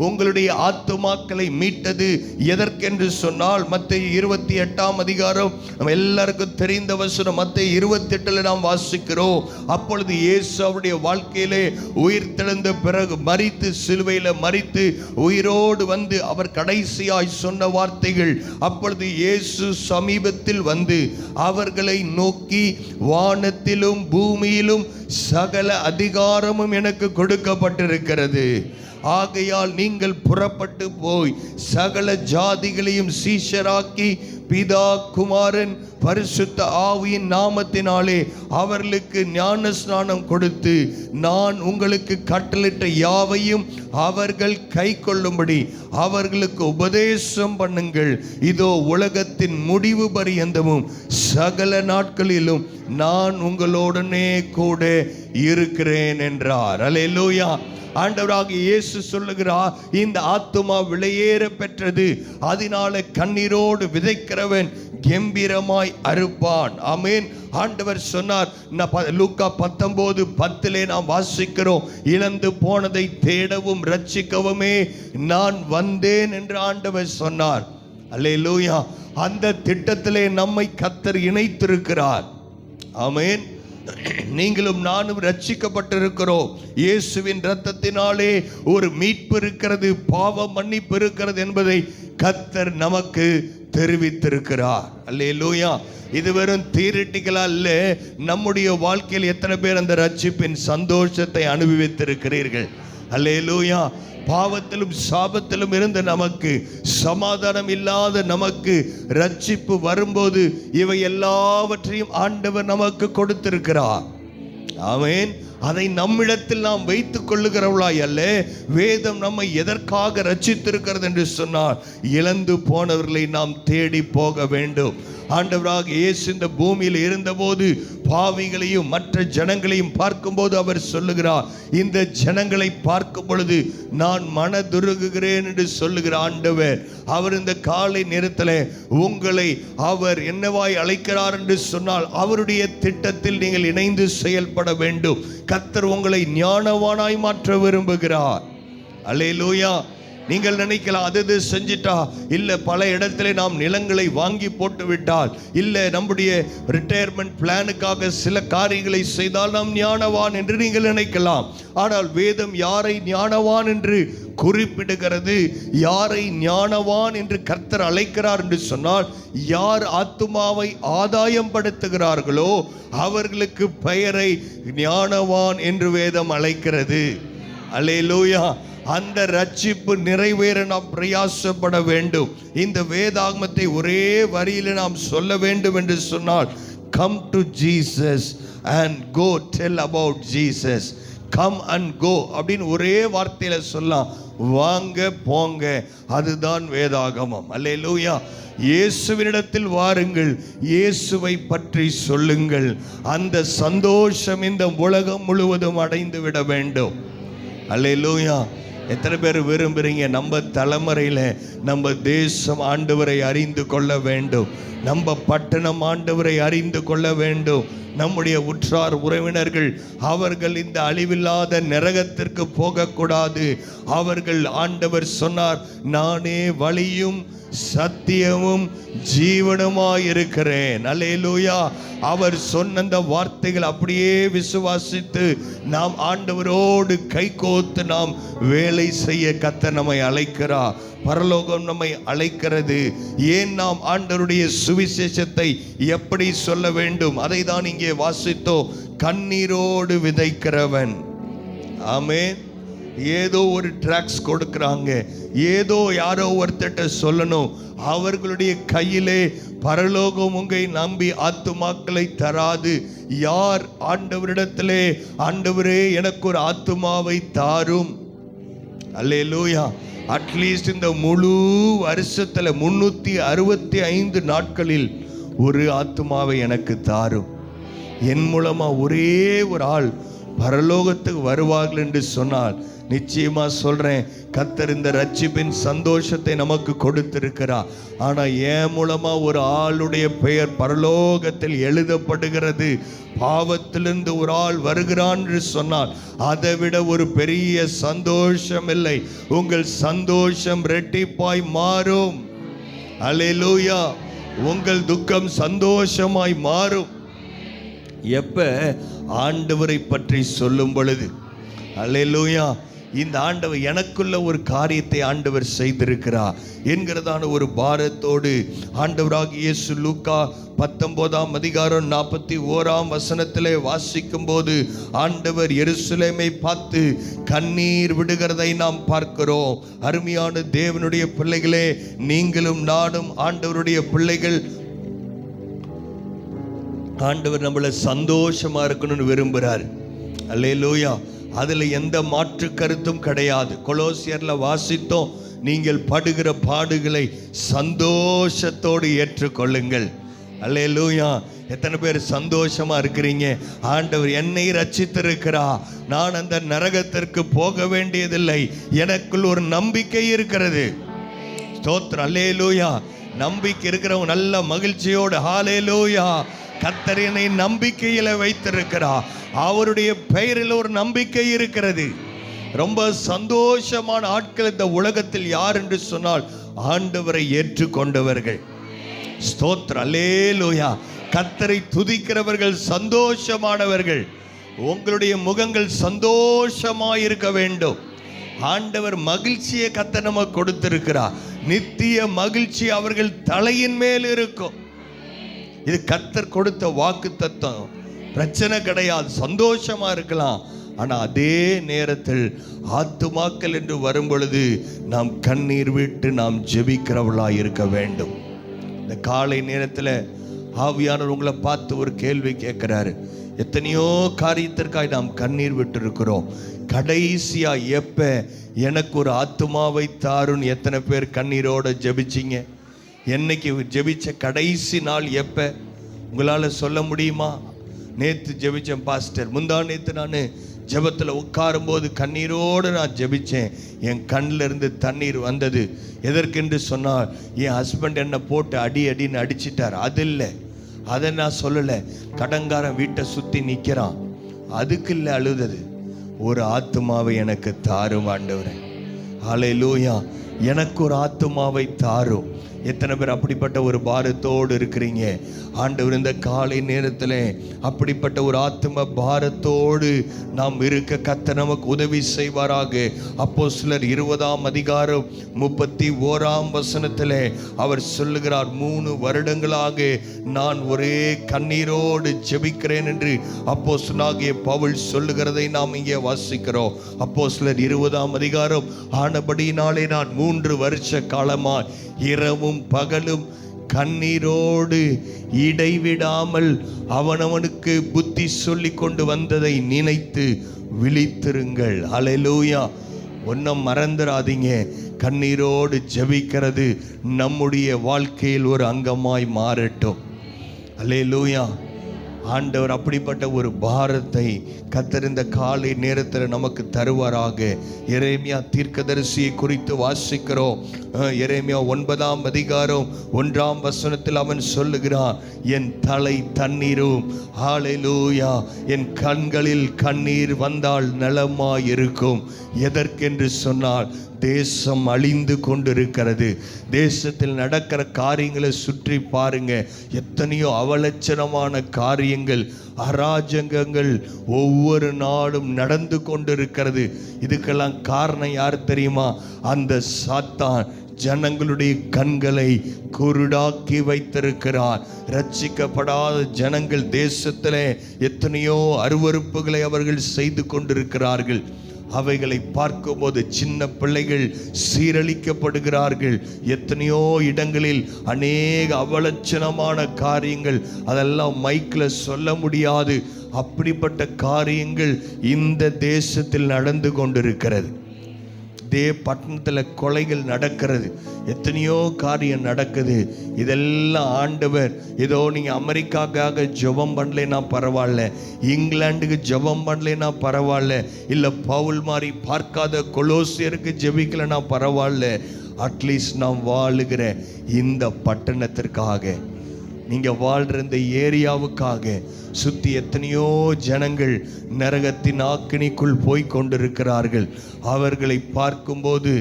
உங்களுடைய ஆத்துமாக்களை மீட்டது. எதற்கென்று சொன்னால் மத்தேயு 28ஆம் அதிகாரம் நம்ம எல்லாருக்கும் தெரிந்த வசனம். மத்தேயு 28 நாம் வாசிக்கிறோம். அப்பொழுது இயேசு அவருடைய வாழ்க்கையிலே உயிர் தெழுந்த பிறகு மரித்து, சிலுவையில மரித்து உயிரோடு வந்து அவர் கடைசியாய் சொன்ன வார்த்தைகள். அப்பொழுது இயேசு சமீபத்தில் வந்து அவர்களை நோக்கி, வானத்திலும் பூமியிலும் சகல அதிகாரமும் எனக்கு கொடுக்கப்பட்டிருக்கிறது. ஆகையால் நீங்கள் புறப்பட்டு போய் சகல ஜாதிகளையும் சீஷராக்கி பிதா, குமாரன், பரிசுத்த ஆவியின் நாமத்தினாலே அவர்களுக்கு ஞான ஸ்நானம் கொடுத்து நான் உங்களுக்கு கட்டளையிட்ட யாவையும் அவர்கள் கை கொள்ளும்படி அவர்களுக்கு உபதேசம் பண்ணுங்கள். இதோ உலகத்தின் முடிவு பரியந்தமும் சகல நாட்களிலும் நான் உங்களோடனே கூட இருக்கிறேன் என்றார். அல்லேலூயா. ஆண்டவராக இயேசு சொல்லுகிறார், இந்த ஆத்துமா விலையேற பெற்றது. அதனால கண்ணீரோடு விதைக்கிறவன் கம்பீரமாய் அறுப்பான். ஆமென். ஆண்டவர் சொன்னார். லூக்கா 19:10 நாம் வாசிக்கிறோம், இழந்து போனதை தேடவும் ரட்சிக்கவுமே நான் வந்தேன் என்று ஆண்டவர் சொன்னார். அல்லேலூயா. அந்த திட்டத்திலே நம்மை கர்த்தர் இணைத்திருக்கிறார். ஆமென். நீங்களும் நானும் ரட்சிக்கப்பட்டிருக்கிறோம். இயேசுவின் இரத்தத்தினாலே ஒரு மீட்பு இருக்கிறது, பாவ மன்னிப்பு இருக்கிறது என்பதை கர்த்தர் நமக்கு தெரிவித்திருக்கிறார். அல்லேலூயா. இது வெறும் தியரிட்டிக்கலா அல்ல. நம்முடைய வாழ்க்கையில் எத்தனை பேர் அந்த ரட்சிப்பின் சந்தோஷத்தை அனுபவித்திருக்கிறீர்கள்? அல்லேலூயா. பாவத்திலும் சாபத்திலும் இருந்த நமக்கு, சமாதானம் இல்லாத நமக்கு ரட்சிப்பு வரும்போது இவை எல்லாவற்றையும் ஆண்டவர் நமக்கு கொடுத்திருக்கிறார். ஆமென். அதை நம்மிடத்தில் நாம் வைத்துக் கொள்ளுகிறவளாய் அல்ல. வேதம் நம்மை எதற்காக ரட்சித்திருக்கிறது என்று சொன்னால், இழந்து போனவர்களை நாம் தேடி போக வேண்டும். ஆண்டவராக இயேசு இந்த பூமியில் இருந்தபோது பாவிகளையும் மற்ற ஜனங்களையும் பார்க்கும்போது அவர் சொல்லுகிறார், இந்த ஜனங்களை பார்க்கும் பொழுது நான் மனதுருகுகிறேன் என்று சொல்லுகிற ஆண்டவர். அவர் இந்த காலை நேரத்தில் உங்களை அவர் என்னவாய் அழைக்கிறார் என்று சொன்னால், அவருடைய திட்டத்தில் நீங்கள் இணைந்து செயல்பட வேண்டும். கர்த்தர் உங்களை ஞானவானாய் மாற்ற விரும்புகிறார். அல்லேலூயா. நீங்கள் நினைக்கலாம் அது செஞ்சிட்டா, இல்லை பல இடத்துல நாம் நிலங்களை வாங்கி போட்டு விட்டால், இல்லை நம்முடைய ரிட்டையர்மெண்ட் பிளானுக்காக சில காரியங்களை செய்தால் நாம் ஞானவான் என்று நீங்கள் நினைக்கலாம். ஆனால் வேதம் யாரை ஞானவான் என்று குறிப்பிடுகிறது? யாரை ஞானவான் என்று கர்த்தர் அழைக்கிறார் என்று சொன்னால், யார் ஆத்துமாவை ஆதாயம் படுத்துகிறார்களோ அவர்களுக்கு பெயரை ஞானவான் என்று வேதம் அழைக்கிறது. அல்லேலூயா. அந்த ரட்சிப்பு நிறைவேற நாம் பிரயாசப்பட வேண்டும். இந்த வேதாகமத்தை ஒரே வரியில நாம் சொல்ல வேண்டும் என்று சொன்னால், come to Jesus and go tell about Jesus. Come and go அப்படின்னு ஒரே வார்த்தையில சொல்லலாம். வாங்க போங்க, அதுதான் வேதாகமம். அல்லேலூயா. இயேசுவினிடத்தில் வாருங்கள், இயேசுவை பற்றி சொல்லுங்கள். அந்த சந்தோஷம் இந்த உலகம் முழுவதும் அடைந்து விட வேண்டும். அல்லேலூயா. எத்தனை பேர் விரும்புறீங்க நம்ம தலைமுறையில் நம்ம தேசம் ஆண்டவரை அறிந்து கொள்ள வேண்டும், நம்ம பட்டணம் ஆண்டவரை அறிந்து கொள்ள வேண்டும், நம்முடைய உற்றார் உறவினர்கள் அவர்கள் இந்த அழிவில்லாத நரகத்திற்கு போகக்கூடாது. அவர்கள், ஆண்டவர் சொன்னார், நானே வழியும் சத்தியமும் ஜீவனுமாயிருக்கிறேன். அல்லேலூயா. அவர் சொன்ன அந்த வார்த்தைகள் அப்படியே விசுவாசித்து நாம் ஆண்டவரோடு கைகோத்து நாம் வேலை செய்ய கர்த்தர் நம்மை அழைக்கிறார். பரலோகம் நம்மை அழைக்கிறது. ஏன் நாம் ஆண்டவருடைய சுவிசேஷத்தை எப்படி சொல்ல வேண்டும்? அதை தான் இங்கே வாசித்தோம். கண்ணீரோடு விதைக்கிறவன். ஆமென். ஏதோ ஒரு ட்ராக்ஸ் கொடுக்குறாங்க, ஏதோ யாரோ ஒருத்தட்ட சொல்லணும். அவர்களுடைய கையிலே பரலோகம் உங்களை நம்பி ஆத்துமாக்களை தராது. யார் ஆண்டவரிடத்திலே, ஆண்டவரே எனக்கு ஒரு ஆத்துமாவை தாரும். அல்லேலூயா. அட்லீஸ்ட் இந்த முழு வருஷத்துல 365 நாட்களில் ஒரு ஆத்துமாவை எனக்கு தாரும். என் மூலமா ஒரே ஒரு ஆள் பரலோகத்துக்கு வருவார்கள் என்று சொன்னால், நிச்சயமா சொல்றேன், கர்த்தர் இந்த ரட்சிப்பின் சந்தோஷத்தை நமக்கு கொடுத்திருக்கிறார். ஆனா என் மூலமா ஒரு ஆளுடைய பெயர் பரலோகத்தில் எழுதப்படுகிறது. பாவத்திலிருந்து ஒரு ஆள் வருகிறான் என்று சொன்னால் அதை விட ஒரு பெரிய சந்தோஷம் இல்லை. உங்கள் சந்தோஷம் இரட்டிப்பாய் மாறும். அல்லேலூயா. உங்கள் துக்கம் சந்தோஷமாய் மாறும். எப்ப ஆண்டவரை பற்றி சொல்லும் பொழுது. அல்லேலூயா. இந்த ஆண்டவர் எனக்குள்ள ஒரு காரியத்தை ஆண்டவர் செய்திருக்கிறார் என்கிறதான ஒரு பாரத்தோடு ஆண்டவராகிய இயேசு லூக்கா 19ஆம் அதிகாரம் 41ஆம் வசனத்திலே வாசிக்கும் போது ஆண்டவர் எருசலேமை பார்த்து கண்ணீர் விடுகிறதை நாம் பார்க்கிறோம். அருமையான தேவனுடைய பிள்ளைகளே, நீங்களும் நானும் ஆண்டவருடைய பிள்ளைகள். ஆண்டவர் நம்மள சந்தோஷமா இருக்கணும்னு விரும்புகிறார். அல்லேலூயா. அதுல எந்த மாற்று கருத்தும் கிடையாது. கொலோசியர்ல வாசித்தோம், நீங்கள் படுகிற பாடுகளை சந்தோஷத்தோடு ஏற்றுக்கொள்ளுங்கள். அல்லேலூயா. எத்தனை பேர் சந்தோஷமா இருக்கிறீங்க? ஆண்டவர் என்னை ரட்சித்திருக்கிறார், நான் அந்த நரகத்திற்கு போக வேண்டியதில்லை, எனக்குள் ஒரு நம்பிக்கை இருக்கிறது. ஸ்தோத்திரம். அல்லேலூயா. நம்பிக்கை இருக்கிறவங்க நல்ல மகிழ்ச்சியோடு ஹல்லேலூயா. கர்த்தர் என்னை நம்பிக்கையில வைத்திருக்கிறார், அவருடைய பெயரில் ஒரு நம்பிக்கை இருக்கிறது. ரொம்ப சந்தோஷமான ஆட்கள் இந்த உலகத்தில் யார் என்று சொன்னால் ஆண்டவரை ஏற்றுக்கொண்டவர்கள். ஸ்தோத்திரம். அல்லேலூயா. கர்த்தரை துதிக்கிறவர்கள் சந்தோஷமானவர்கள். உங்களுடைய முகங்கள் சந்தோஷமாயிருக்க வேண்டும். ஆண்டவர் மகிழ்ச்சியை கர்த்தர் நமக்கு கொடுத்திருக்கிறார். நித்திய மகிழ்ச்சி அவர்கள் தலையின் மேல் இருக்கும். இது கர்த்தர் கொடுத்த வாக்கு தத்துவம். பிரச்சனை கிடையாது, சந்தோஷமா இருக்கலாம். ஆனா அதே நேரத்தில் ஆத்துமாக்கள் என்று வரும் பொழுது நாம் கண்ணீர் விட்டு நாம் ஜெபிக்கிறவர்களாக இருக்க வேண்டும். இந்த காலை நேரத்தில் ஆவியானவர் உங்களை பார்த்து ஒரு கேள்வி கேட்கிறாரு. எத்தனையோ காரியத்திற்காக நாம் கண்ணீர் விட்டு இருக்கிறோம். கடைசியா எப்ப எனக்கு ஒரு ஆத்துமாவை தாருன்னு எத்தனை பேர் கண்ணீரோட ஜெபிச்சிங்க? என்னைக்கு ஜெபிச்ச கடைசி நாள் எப்ப உங்களால சொல்ல முடியுமா? நேற்று ஜெபிச்சேன் பாஸ்டர், முந்தா நேற்று நான் ஜெபத்தில் உட்காரும்போது கண்ணீரோடு நான் ஜெபிச்சேன், என் கண்ணில் இருந்து தண்ணீர் வந்தது. எதற்கென்று சொன்னால் என் ஹஸ்பண்ட் என்னை போட்டு அடின்னு அடிச்சிட்டார். அது இல்லை, அதை நான் சொல்லலை. கடங்காரன் வீட்டை சுற்றி நிற்கிறான், அதுக்கு இல்லை அழுதது. ஒரு ஆத்துமாவை எனக்கு தாரும் ஆண்டவரே. ஹல்லேலூயா. எனக்கு ஒரு ஆத்துமாவை தாரும். எத்தனை பேர் அப்படிப்பட்ட ஒரு பாரத்தோடு இருக்கிறீங்க? ஆண்டவர் இந்த காலை நேரத்தில் அப்படிப்பட்ட ஒரு ஆத்தும பாரத்தோடு நாம் இருக்க கர்த்தர் நமக்கு உதவி செய்வாராக. அப்போஸ்தலர் 20:31 அவர் சொல்லுகிறார், 3 வருடங்களாக நான் ஒரே கண்ணீரோடு ஜெபிக்கிறேன் என்று அப்போஸ்தலனாகிய பவுல் சொல்லுகிறதை நாம் இங்கே வாசிக்கிறோம். அப்போஸ்தலர் 20 ஆனபடியினாலே நான் 3 வருஷ காலமாய் இரவும் பகலும் கண்ணீரோடு இடைவிடாமல் அவனவனுக்கு புத்தி சொல்லி கொண்டு வந்ததை நினைத்து விழித்திருங்கள். ஹல்லேலூயா. ஒன்றும் மறந்துடாதீங்க, கண்ணீரோடு ஜெபிக்கிறது நம்முடைய வாழ்க்கையில் ஒரு அங்கமாய் மாறட்டும். ஹல்லேலூயா. ஆண்டவர் அப்படிப்பட்ட ஒரு பாரத்தை கர்த்தர் இந்த காலை நேரத்தில் நமக்கு தருவாராக. எரேமியா தீர்க்கதரிசியை குறித்து வாசிக்கிறோம். எரேமியா 9:1 அவன் சொல்லுகிறான், என் தலை தண்ணீரும், ஹல்லேலூயா, என் கண்களில் கண்ணீர் வந்தால் நலமாயிருக்கும். எதற்கென்று சொன்னால், தேசம் அழிந்து கொண்டிருக்கிறது. தேசத்தில் நடக்கிற காரியங்களை சுற்றி பாருங்க. எத்தனையோ அவலட்சணமான காரியங்கள், அராஜகங்கள் ஒவ்வொரு நாளும் நடந்து கொண்டிருக்கிறது. இதுக்கெல்லாம் காரணம் யார் தெரியுமா? அந்த சாத்தான் ஜனங்களுடைய கண்களை குருடாக்கி வைத்திருக்கிறார். ரட்சிக்கப்படாத ஜனங்கள் தேசத்திலே எத்தனையோ அருவருப்புகளை அவர்கள் செய்து கொண்டிருக்கிறார்கள். அவைகளை பார்க்கும்போது சின்ன பிள்ளைகள் சீரழிக்கப்படுகிறார்கள். எத்தனையோ இடங்களில் அநேக அவலட்சணமான காரியங்கள், அதெல்லாம் மைக்கில் சொல்ல முடியாது. அப்படிப்பட்ட காரியங்கள் இந்த தேசத்தில் நடந்து கொண்டிருக்கிறது. பட்டணத்தில் கொலைகள் நடக்கிறது, எத்தனையோ காரியம் நடக்குது. இதெல்லாம் ஆண்டவர், ஏதோ நீங்கள் அமெரிக்காக்காக ஜெபம் பண்ணலைன்னா பரவாயில்ல, இங்கிலாந்துக்கு ஜெபம் பண்ணலைன்னா பரவாயில்ல, இல்லை பவுல் மாதிரி பார்க்காத கொலோசியருக்கு ஜெபிக்கலைன்னா பரவாயில்ல, அட்லீஸ்ட் நாம் வாழுகிற இந்த பட்டணத்திற்காக, நீங்கள் வாழ்கிற இந்த ஏரியாவுக்காக சுற்றி எத்தனையோ ஜனங்கள் நரகத்தின் ஆக்கினிக்குள் போய் கொண்டிருக்கிறார்கள். அவர்களை பார்க்கும்போது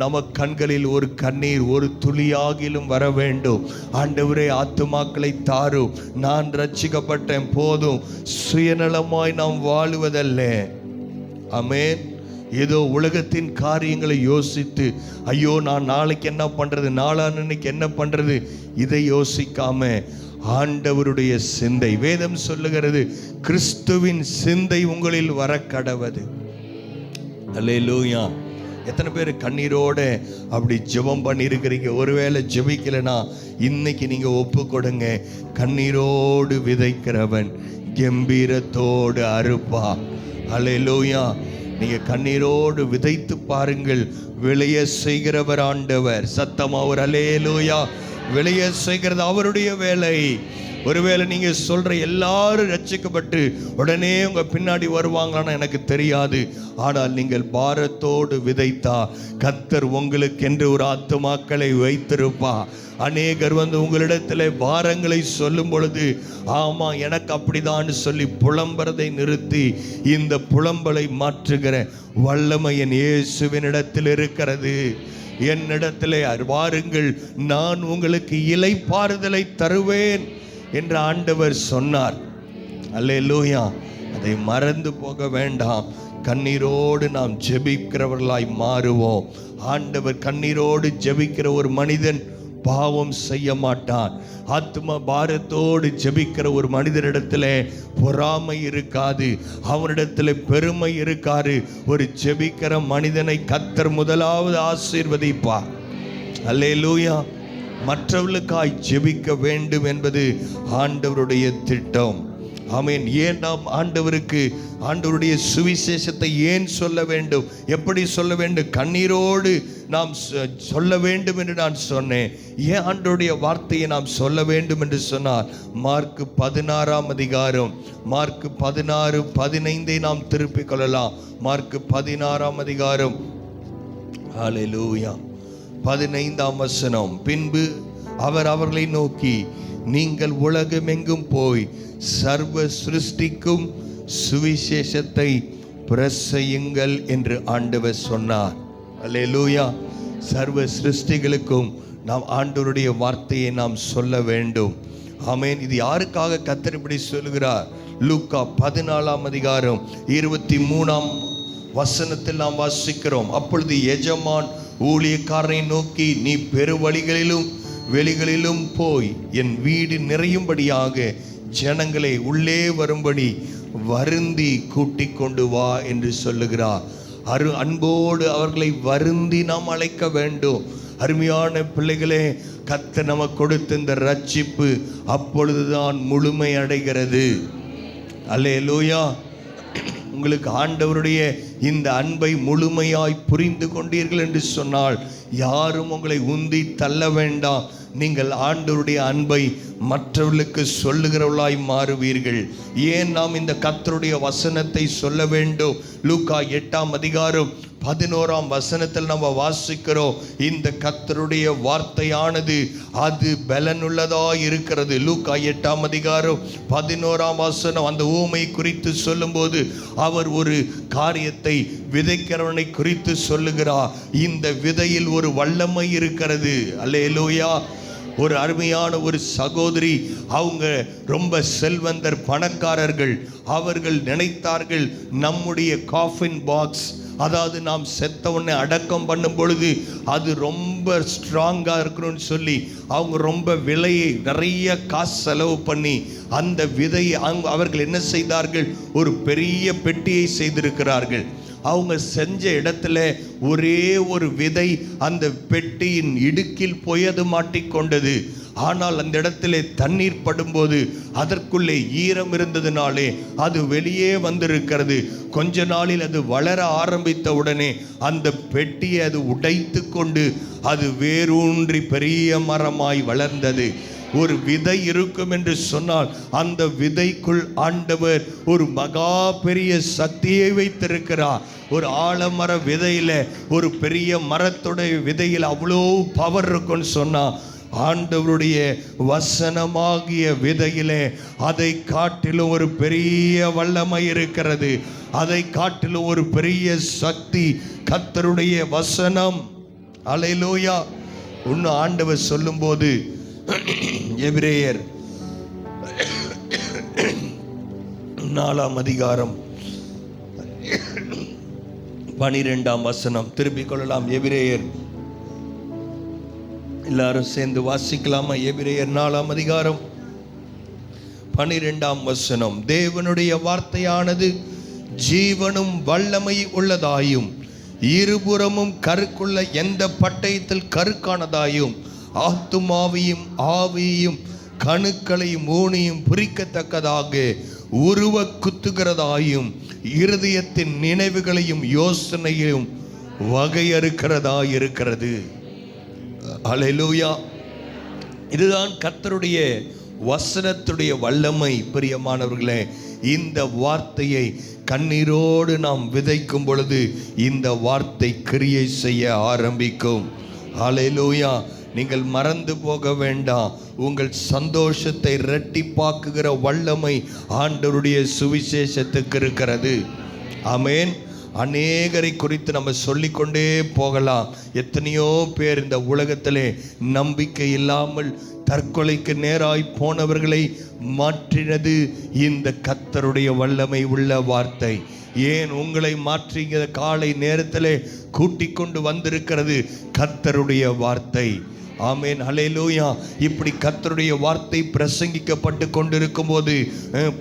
நம்ம கண்களில் ஒரு கண்ணீர், ஒரு துளியாகிலும் வர வேண்டும். ஆண்டவரே, ஆத்துமாக்களை தாரும், நான் ரட்சிக்கப்பட்டேன் போதும், சுயநலமாய் நாம் வாழுவதல்ல. ஆமென். ஏதோ உலகத்தின் காரியங்களை யோசித்து, ஐயோ நான் நாளைக்கு என்ன பண்ணுறது, நாளான்னைக்கு என்ன பண்ணுறது, இதை யோசிக்காம ஆண்டவருடைய சிந்தை, வேதம் சொல்லுகிறது, கிறிஸ்துவின் சிந்தை உங்களில் வர கடவது. அல்லேலூயா. எத்தனை பேர் கண்ணீரோட அப்படி ஜெபம் பண்ணி இருக்கிறீங்க? ஒருவேளை ஜெபிக்கலைன்னா இன்னைக்கு நீங்க ஒப்பு கொடுங்க. கண்ணீரோடு விதைக்கிறவன் கம்பீரத்தோடு அறுப்பா. அல்லேலூயா. நீங்க கண்ணீரோடு விதைத்து பாருங்கள், விளைய செய்கிறவர் ஆண்டவர். சத்தமா ஒரு அல்லேலூயா. விளைய செய்கிறது அவருடைய வேலை. ஒருவேளை நீங்க சொல்ற எல்லாரும் ரட்சிக்கப்பட்டு உடனே உங்க பின்னாடி வருவாங்களான்னு எனக்கு தெரியாது. ஆனால் நீங்கள் பாரத்தோடு விதைத்தா கர்த்தர் உங்களுக்கென்று ஒரு ஆத்துமாக்களை வைத்திருப்பா. அநேகர் வந்து உங்களிடத்தில் பாரங்களை சொல்லும் பொழுது, ஆமா எனக்கு அப்படிதான் சொல்லி புலம்புறதை நிறுத்தி இந்த புலம்பலை மாற்றுகிற வல்லமை என் இயேசுவினிடத்தில் இருக்கிறது. என்னிடத்திலே வாருங்கள், நான் உங்களுக்கு இளைப்பாறுதலை தருவேன் என்று ஆண்டவர் சொன்னார். அல்லேலூயா. அதை மறந்து போக வேண்டாம். கண்ணீரோடு நாம் ஜெபிக்கிறவர்களாய் மாறுவோம். ஆண்டவர் கண்ணீரோடு ஜெபிக்கிற ஒரு மனிதன் பாவம் செய்ய மாட்டான். ஆத்ம பாரத்தோடு ஜெபிக்கிற ஒரு மனிதனிடத்துல பொறாமை இருக்காது, அவனிடத்துல பெருமை இருக்காது. ஒரு ஜெபிக்கிற மனிதனை கர்த்தர் முதலாவது ஆசீர்வதிப்பார். அல்லேலூயா. மற்றவர்களுக்காய் ஜெபிக்க வேண்டும் என்பது ஆண்டவருடைய திட்டம். ஆமென். ஏன் நாம் ஆண்டவருடைய சுவிசேஷத்தை ஏன் சொல்ல வேண்டும், எப்படி சொல்ல வேண்டும்? கண்ணீரோடு நாம் சொல்ல வேண்டும் என்று நான் சொன்னேன். ஏன் ஆண்டவருடைய வார்த்தையை நாம் சொல்ல வேண்டும் என்று சொன்னார்? மார்க் 16 மார்க் 16:15 நாம் திருப்பிக் கொள்ளலாம். மார்க் 16 ஹல்லேலூயா 15 பின்பு அவர் அவர்களை நோக்கி, நீங்கள் உலகமெங்கும் போய் சர்வ சிருஷ்டிக்கும் சுவிசேஷத்தை பிரசையுங்கள் என்று ஆண்டவர் சொன்னார். அல்லேலூயா. சர்வ சிருஷ்டிகளுக்கும் நாம் ஆண்டவருடைய வார்த்தையை நாம் சொல்ல வேண்டும். ஆமென். இது யாருக்காக கர்த்தர் இப்படி சொல்கிறார்? லூக்கா 14ஆம் அதிகாரம் 23ஆம் வசனத்தில் நாம் வாசிக்கிறோம். அப்பொழுது எஜமான் ஊழியக்காரனை நோக்கி, நீ பெருவழிகளிலும் வெளிகளிலும் போய் என் வீடு நிறையும்படியாக ஜனங்களை உள்ளே வரும்படி வருந்தி கூட்டிக் கொண்டு வா என்று சொல்லுகிறார். அன்போடு அவர்களை வருந்தி நாம் அழைக்க வேண்டும். அருமையான பிள்ளைகளே, கர்த்தர் நமக்கு கொடுத்த இந்த ரட்சிப்பு அப்பொழுதுதான் முழுமை அடைகிறது. அல்லேலூயா. உங்களுக்கு ஆண்டவருடைய இந்த அன்பை முழுமையாய் புரிந்து கொண்டீர்கள் என்று சொன்னால் யாரும் உங்களை உந்தி தள்ள வேண்டாம். நீங்கள் ஆண்டவருடைய அன்பை மற்றவர்களுக்கு சொல்லுகிறவர்களாய் மாறுவீர்கள். ஏன் நாம் இந்த கர்த்தருடைய வசனத்தை சொல்ல வேண்டும்? லூக்கா 8ஆம் அதிகாரம் 11ஆம் வசனத்தில் நம்ம வாசிக்கிறோம், இந்த கர்த்தருடைய வார்த்தையானது அது பலனுள்ளதாய் இருக்கிறது. லூக்கா 8ஆம் அதிகாரம் 11ஆம் வசனம் அந்த ஊமை குறித்து சொல்லும்போது அவர் ஒரு காரியத்தை விதைக்கிறவனை குறித்து சொல்லுகிறார். இந்த விதையில் ஒரு வல்லமை இருக்கிறது. அல்லேலூயா. ஒரு அருமையான ஒரு சகோதரி, அவங்க ரொம்ப செல்வந்தர், பணக்காரர்கள். அவர்கள் நினைத்தார்கள் நம்முடைய காஃபின் பாக்ஸ், அதாவது நாம் செத்த உடனே அடக்கம் பண்ணும் பொழுது அது ரொம்ப ஸ்ட்ராங்காக இருக்கணும்னு சொல்லி அவங்க ரொம்ப விலையை நிறைய காசு செலவு பண்ணி அந்த விதையை அவர்கள் என்ன செய்தார்கள்? ஒரு பெரிய பெட்டியை செய்திருக்கிறார்கள். அவங்க செஞ்ச இடத்துல ஒரே ஒரு விதை அந்த பெட்டியின் இடுக்கில் போய் அது மாட்டிக்கொண்டது. ஆனால் அந்த இடத்துல தண்ணீர் படும்போது அதற்குள்ளே ஈரம் இருந்ததுனாலே அது வெளியே வந்திருக்கிறது. கொஞ்ச நாளில் அது வளர ஆரம்பித்த உடனே அந்த பெட்டியை அது உடைத்து கொண்டு அது வேரூன்றி பெரிய மரமாய் வளர்ந்தது. ஒரு விதை இருக்கும் என்று சொன்னால் அந்த விதைக்குள் ஆண்டவர் ஒரு மகா பெரிய சக்தியை வைத்திருக்கிறார். ஒரு ஆலமர விதையில, ஒரு பெரிய மரத்துடைய விதையில் அவ்வளோ பவர் இருக்குன்னு சொன்னா, ஆண்டவருடைய வசனமாகிய விதையிலே அதை காட்டிலும் ஒரு பெரிய வல்லமை இருக்கிறது. அதை காட்டிலும் ஒரு பெரிய சக்தி கர்த்தருடைய வசனம். அல்லேலூயா. இன்னும் ஆண்டவர் சொல்லும்போது எபிரேயர் 4ஆம் அதிகாரம் 12ஆம் வசனம் திருப்பிக் கொள்ளலாம். எபிரேயர் எல்லாரும் சேர்ந்து வாசிக்கலாமா? எபிரேயர் 4ஆம் அதிகாரம் 12ஆம் வசனம். தேவனுடைய வார்த்தையானது ஜீவனும் வல்லமை உள்ளதாயும் இருபுறமும் கருக்குள்ள எந்த பட்டயத்தில் கருக்கானதாயும் ஆத்துமாவையும் ஆவியையும் கணுக்களையும் ஊனையும் பிரிக்கத்தக்கதாக உருவ குத்துகிறதாயும் இருதயத்தின் நினைவுகளையும் யோசனையும் வகையறுக்கிறதாயிருக்கிறது. அல்லேலூயா. இதுதான் கர்த்தருடைய வசனத்துடைய வல்லமை. பிரியமானவர்களே, இந்த வார்த்தையை கண்ணீரோடு நாம் விதைக்கும் பொழுது இந்த வார்த்தை கிரியை செய்ய ஆரம்பிக்கும். அல்லேலூயா. நீங்கள் மறந்து போக வேண்டாம். உங்கள் சந்தோஷத்தை இரட்டிப்பாக்குகிற வல்லமை ஆண்டவருடைய சுவிசேஷத்துக்கு இருக்கிறது. ஆமென். அநேகரை குறித்து நம்ம சொல்லிக்கொண்டே போகலாம். எத்தனையோ பேர் இந்த உலகத்திலே நம்பிக்கை இல்லாமல் தற்கொலைக்கு நேராய் போனவர்களை மாற்றினது இந்த கர்த்தருடைய வல்லமை உள்ள வார்த்தை. ஏன் உங்களை மாற்றிய காலை நேரத்திலே கூட்டிக் கொண்டு வந்திருக்கிறது கர்த்தருடைய வார்த்தை. ஆமென். ஹல்லேலூயா. இப்படி கர்த்தருடைய வார்த்தை பிரசங்கிக்கப்பட்டு கொண்டிருக்கும் போது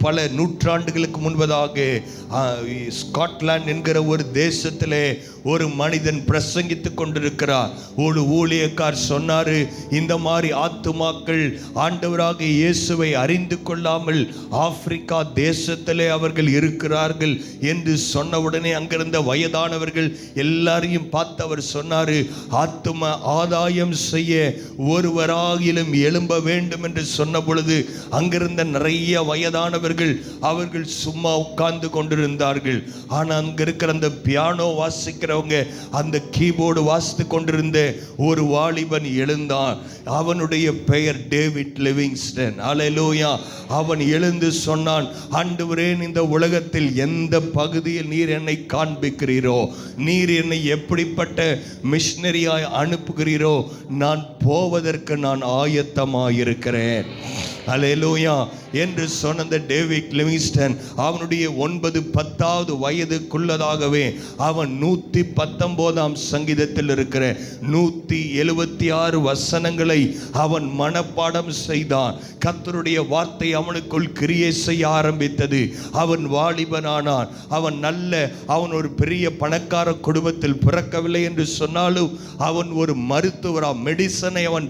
பல நூற்றாண்டுகளுக்கு முன்பதாக ஸ்காட்லாந்து என்கிற ஒரு தேசத்திலே ஒரு மனிதன் பிரசங்கித்து கொண்டிருக்கிறார். ஒரு ஊழியக்கார் சொன்னாரு, இந்த மாதிரி ஆத்துமாக்கள் ஆண்டவராக இயேசுவை அறிந்து கொள்ளாமல் ஆப்பிரிக்கா தேசத்திலே அவர்கள் இருக்கிறார்கள் என்று சொன்னவுடனே அங்கிருந்த வயதானவர்கள் எல்லாரையும் பார்த்து அவர் சொன்னாரு, ஆத்தும ஆதாயம் செய்ய ஒருவராகிலும் எழும்ப வேண்டும் என்று சொன்ன பொழுது அங்கிருந்த நிறைய வயதானவர்கள் அவர்கள் சும்மா உட்கார்ந்து கொண்டிருந்தார்கள். ஆனால் அங்க இருக்கிற அந்த பியானோ வாசிக்கிறவங்க, அந்த கீபோர்டு வாசித்து கொண்டிருந்த ஒரு வாலிபன் எழுந்தான். அவனுடைய பெயர் டேவிட் லிவிங்ஸ்டன். அல்லேலூயா. அவன் எழுந்து சொன்னான், ஆண்டவரே, இந்த உலகத்தில் எந்த பகுதியில் நீர் என்னை காண்பிக்கிறீரோ, நீர் என்னை எப்படிப்பட்ட மிஷனரியாய் அனுப்புகிறீரோ, நான் போவதற்கு நான் ஆயத்தமாயிருக்கிறேன். அல்லேலூயா என்று சொன்ன டேவிட் லிவிங்ஸ்டன் அவனுடைய 9-10 வயதுக்குள்ளதாகவே அவன் 119 சங்கீதத்தில் இருக்கிற 176 வசனங்களை அவன் மனப்பாடம் செய்தான். கர்த்தருடைய வார்த்தை அவனுக்குள் கிரியை செய்ய ஆரம்பித்தது. அவன் வாலிபனானான். அவன் ஒரு பெரிய பணக்கார குடும்பத்தில் பிறக்கவில்லை என்று சொன்னாலும் அவன் ஒரு மெடிசனை அவன்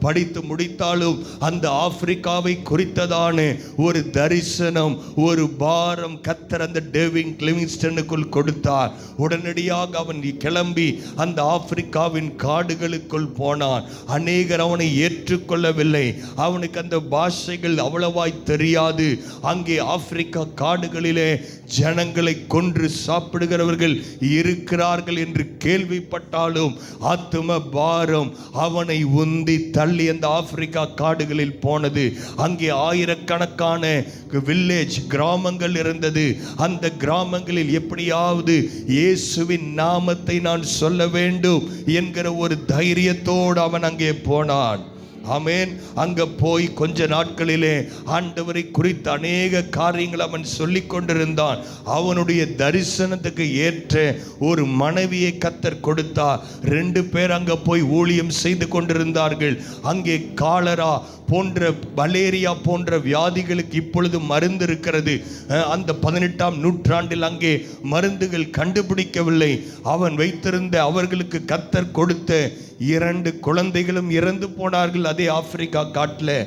படித்து முடித்தாலும் அந்த ஆப்பிரிக்காவை குறித்ததான ஒரு தரிசனம், ஒரு பாரம் கர்த்தர் அந்த டேவிட் லிவிங்ஸ்டனுக்குள் கொடுத்தார். உடனடியாக அவன் கிளம்பி அந்த ஆப்பிரிக்காவின் காடுகளுக்குள் போனான். அநேகர் அவனை ஏற்றுக்கொள்ளவில்லை. அவனுக்கு அந்த பாஷைகள் அவ்வளவாய் தெரியாது. அங்கே ஆப்பிரிக்கா காடுகளிலே ஜனங்களை கொன்று சாப்பிடுகிறவர்கள் இருக்கிறார்கள் என்று கேள்விப்பட்டாலும் ஆத்தும பாரம் அவனை உந்தி தள்ளி அந்த ஆப்பிரிக்கா காடுகளில் போனது. அங்கே ஆயிரக்கணக்கான வில்லேஜ் கிராமங்கள் இருந்தது. அந்த கிராமங்களில் எப்படியாவது இயேசுவின் நாமத்தை நான் சொல்ல வேண்டும் என்கிற ஒரு தைரியத்தோடு அவன் அங்கே போனான். ஆமென். அங்க போய் கொஞ்ச நாட்களிலே ஆண்டவரை குறித்து அநேக காரியங்கள் அவன் சொல்லிக் கொண்டிருந்தான். அவனுடைய தரிசனத்துக்கு ஏற்ற ஒரு மனைவியை கர்த்தர் கொடுத்தார். 2 பேர் அங்க போய் ஊழியம் செய்து கொண்டிருந்தார்கள். அங்கே காலரா போன்ற மலேரியா போன்ற வியாதிகளுக்கு இப்பொழுது மருந்து இருக்கிறது. அந்த 18ஆம் நூற்றாண்டில் அங்கே மருந்துகள் கண்டுபிடிக்கவில்லை. அவன் வைத்திருந்த அவர்களுக்கு கர்த்தர் கொடுத்த 2 குழந்தைகளும் இறந்து போனார்கள் அதே ஆப்பிரிக்கா காட்டில்.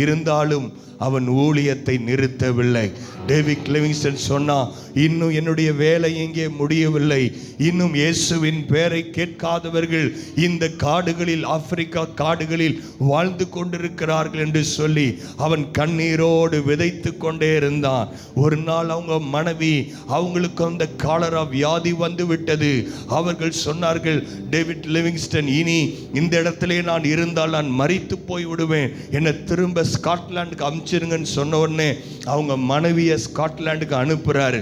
இருந்தாலும் அவன் ஊழியத்தை நிறுத்தவில்லை. டேவிட் லிவிங்ஸ்டன் சொன்னா, இன்னும் என்னுடைய வேலை இங்கே முடியவில்லை. இன்னும் இயேசுவின் பெயரை கேட்காதவர்கள் இந்த காடுகளில், ஆப்பிரிக்கா காடுகளில் வாழ்ந்து கொண்டிருக்கிறார்கள் என்று சொல்லி அவன் கண்ணீரோடு விதைத்து கொண்டே இருந்தான். ஒரு நாள் அவங்க மனைவி, அவங்களுக்கு அந்த காலரா வியாதி வந்து விட்டது. அவர்கள் சொன்னார்கள், டேவிட் லிவிங்ஸ்டன், இனி இந்த இடத்திலே நான் இருந்தால் நான் மரித்து போய் விடுவேன், என்னை திரும்ப ஸ்காட்லாண்டுக்கு அனுப்பிச்சிருங்கன்னு சொன்ன உடனே அவங்க மனைவியை ஸ்காட்லாண்டுக்கு அனுப்புறாரு.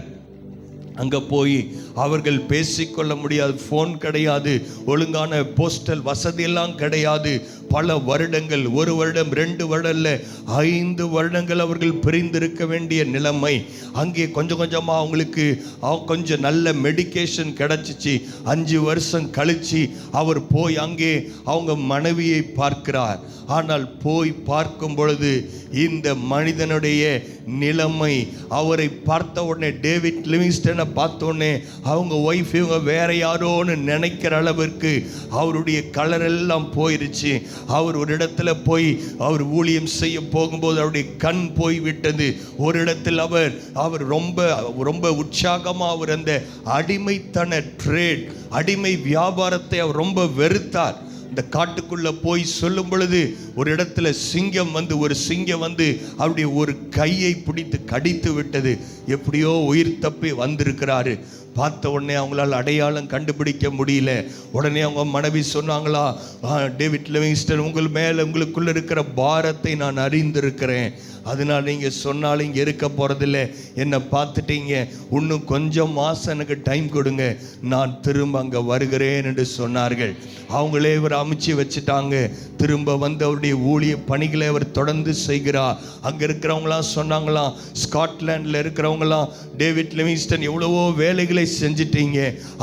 அங்கே போய் அவர்கள் பேசிக்கொள்ள முடியாது. ஃபோன் கிடையாது, ஒழுங்கான போஸ்டல் வசதியெல்லாம் கிடையாது. பல வருடங்கள், 1 வருடம் 2 வருடம் இல்லை, 5 வருடங்கள் அவர்கள் பிரிந்திருக்க வேண்டிய நிலைமை. அங்கே கொஞ்சம் கொஞ்சமாக அவங்களுக்கு கொஞ்சம் நல்ல மெடிக்கேஷன் கிடச்சிச்சு. 5 வருஷம் கழித்து அவர் போய் அங்கே அவங்க மனைவியை பார்க்கிறார். ஆனால் போய் பார்க்கும் பொழுது இந்த மனிதனுடைய நிலைமை, அவரை பார்த்த உடனே, டேவிட் லிவிங்ஸ்டனை பார்த்த உடனே அவங்க ஒய்ஃப் இவங்க வேற யாரோன்னு நினைக்கிற அளவிற்கு அவருடைய கலர் எல்லாம் போயிருச்சு. அவர் ஒரு இடத்துல போய் அவர் ஊழியம் செய்ய போகும்போது அவருடைய கண் போய் விட்டது. ஒரு இடத்தில் அவர் ரொம்ப உற்சாகமாக அவர் அந்த அடிமைத்தன ட்ரேட், அடிமை வியாபாரத்தை அவர் ரொம்ப வெறுத்தார். இந்த காட்டுக்குள்ள போய் சொல்லும் பொழுது ஒரு இடத்துல ஒரு சிங்கம் வந்து அவருடைய ஒரு கையை பிடித்து கடித்து விட்டது. எப்படியோ உயிர் தப்பி வந்திருக்கிறாரு. பார்த்த உடனே அவங்களால் அடையாளம் கண்டுபிடிக்க முடியல. உடனே அவங்க மனைவி சொன்னாங்களா, டேவிட் லிவிங்ஸ்டன், உங்களுக்குள்ள இருக்கிற பாரத்தை நான் அறிந்திருக்கிறேன், அதனால் நீங்கள் சொன்னாலும் இங்கே இருக்க போகிறதில்ல, என்னை பார்த்துட்டீங்க, இன்னும் கொஞ்சம் மாதம் எனக்கு டைம் கொடுங்க, நான் திரும்ப அங்கே வருகிறேன் என்று சொன்னார்கள். அவங்களே இவர் அமைச்சு வச்சுட்டாங்க. திரும்ப வந்து அவருடைய ஊழிய பணிகளை அவர் தொடர்ந்து செய்கிறார். அங்கே இருக்கிறவங்களாம் சொன்னாங்களாம், ஸ்காட்லாண்டில் இருக்கிறவங்களாம், டேவிட் லிவிங்ஸ்டன் எவ்வளவோ வேலைகளை செஞ்சிட்டீங்க,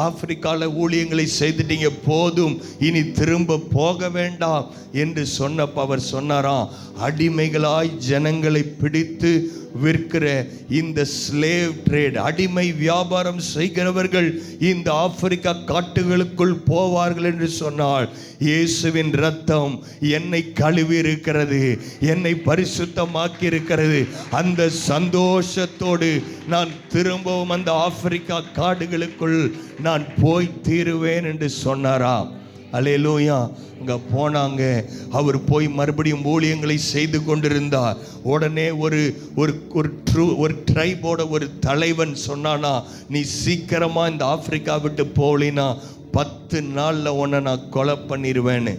ஆப்பிரிக்காவில் ஊழியங்களை செய்துட்டீங்க, போதும், இனி திரும்ப போக வேண்டாம் என்று சொன்னப்ப அவர் சொன்னாராம், அடிமைகளாய் ஜனங்களை பிடித்து விற்கிற இந்த ஸ்லேவ் ட்ரேட், அடிமை வியாபாரம் செய்கிறவர்கள் இந்த ஆப்பிரிக்கா காட்டுகளுக்குள் போவார்கள் என்று சொன்னால், இயேசுவின் இரத்தம் என்னை கழுவி இருக்கிறது, என்னை பரிசுத்தமாக்கி இருக்கிறது, அந்த சந்தோஷத்தோடு நான் திரும்பவும் அந்த ஆப்பிரிக்கா காடுகளுக்குள் நான் போய் தீருவேன் என்று சொன்னாராம். அல்லேலூயா. அங்கே போனாங்க. அவர் போய் மறுபடியும் ஊழியங்களை செய்து கொண்டிருந்தார். உடனே ஒரு ட்ரைபோட ஒரு தலைவன் சொன்னானா, நீ சீக்கிரமாக இந்த ஆப்பிரிக்கா விட்டு போகலினா 10 நாளில் உன்னை நான் கொலை பண்ணிடுவேன்னு.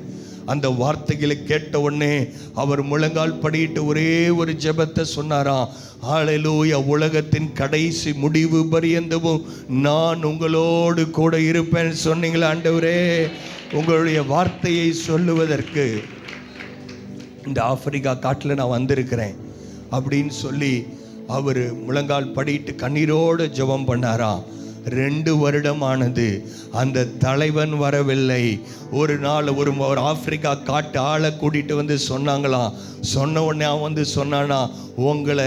அந்த வார்த்தைகளை கேட்ட உடனே அவர் முழங்கால் படியிட்டு ஒரே ஒரு ஜெபத்தை சொன்னாராம். ஹல்லேலூயா, உலகத்தின் கடைசி முடிவு பரியந்தமும் நான் உங்களோடு கூட இருப்பேன் சொன்னீங்களா ஆண்டவரே, உங்களுடைய வார்த்தையை சொல்லுவதற்கு இந்த ஆப்பிரிக்கா காட்டில் நான் வந்திருக்கிறேன் அப்படின்னு சொல்லி அவர் முழங்கால் படிட்டு கண்ணீரோடு ஜெபம் பண்ணாராம். 2 வருடமானது, அந்த தலைவன் வரவில்லை. ஒரு நாள் ஒரு ஆப்பிரிக்கா காட்டு ஆளை கூட்டிகிட்டு வந்து சொன்னாங்களாம். சொன்ன உடனே அவன் வந்து சொன்னானா, உங்களை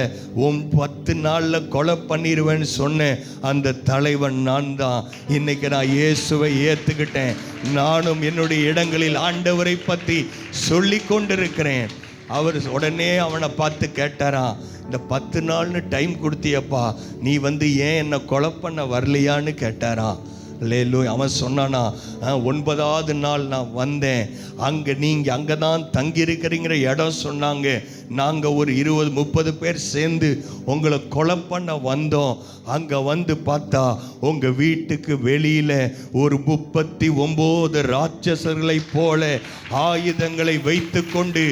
10 நாளில் கொலை பண்ணிடுவேன்னு சொன்னேன் அந்த தலைவன் நான் தான். இன்னைக்கு நான் இயேசுவை ஏற்றுக்கிட்டேன். நானும் என்னுடைய இடங்களில் ஆண்டவரை பற்றி சொல்லி கொண்டிருக்கிறேன். அவர் உடனே அவனை பார்த்து கேட்டாராம், இந்த 10 நாள்னு டைம் கொடுத்தியப்பா, நீ வந்து ஏன் என்னை கொலை பண்ண வரலையான்னு கேட்டாராம். அல்லேலூயா. அவன் சொன்னானா, 9ஆவது நாள் நான் வந்தேன், நீங்கள் அங்கே தான் தங்கியிருக்கிறீங்கிற இடம் சொன்னாங்க. நாங்கள் ஒரு 20-30 பேர் சேர்ந்து உங்களை கொலை பண்ண வந்தோம். அங்கே வந்து பார்த்தா உங்கள் வீட்டுக்கு வெளியில் ஒரு 39 ராட்சசர்களைப் போல ஆயுதங்களை வைத்து கொண்டு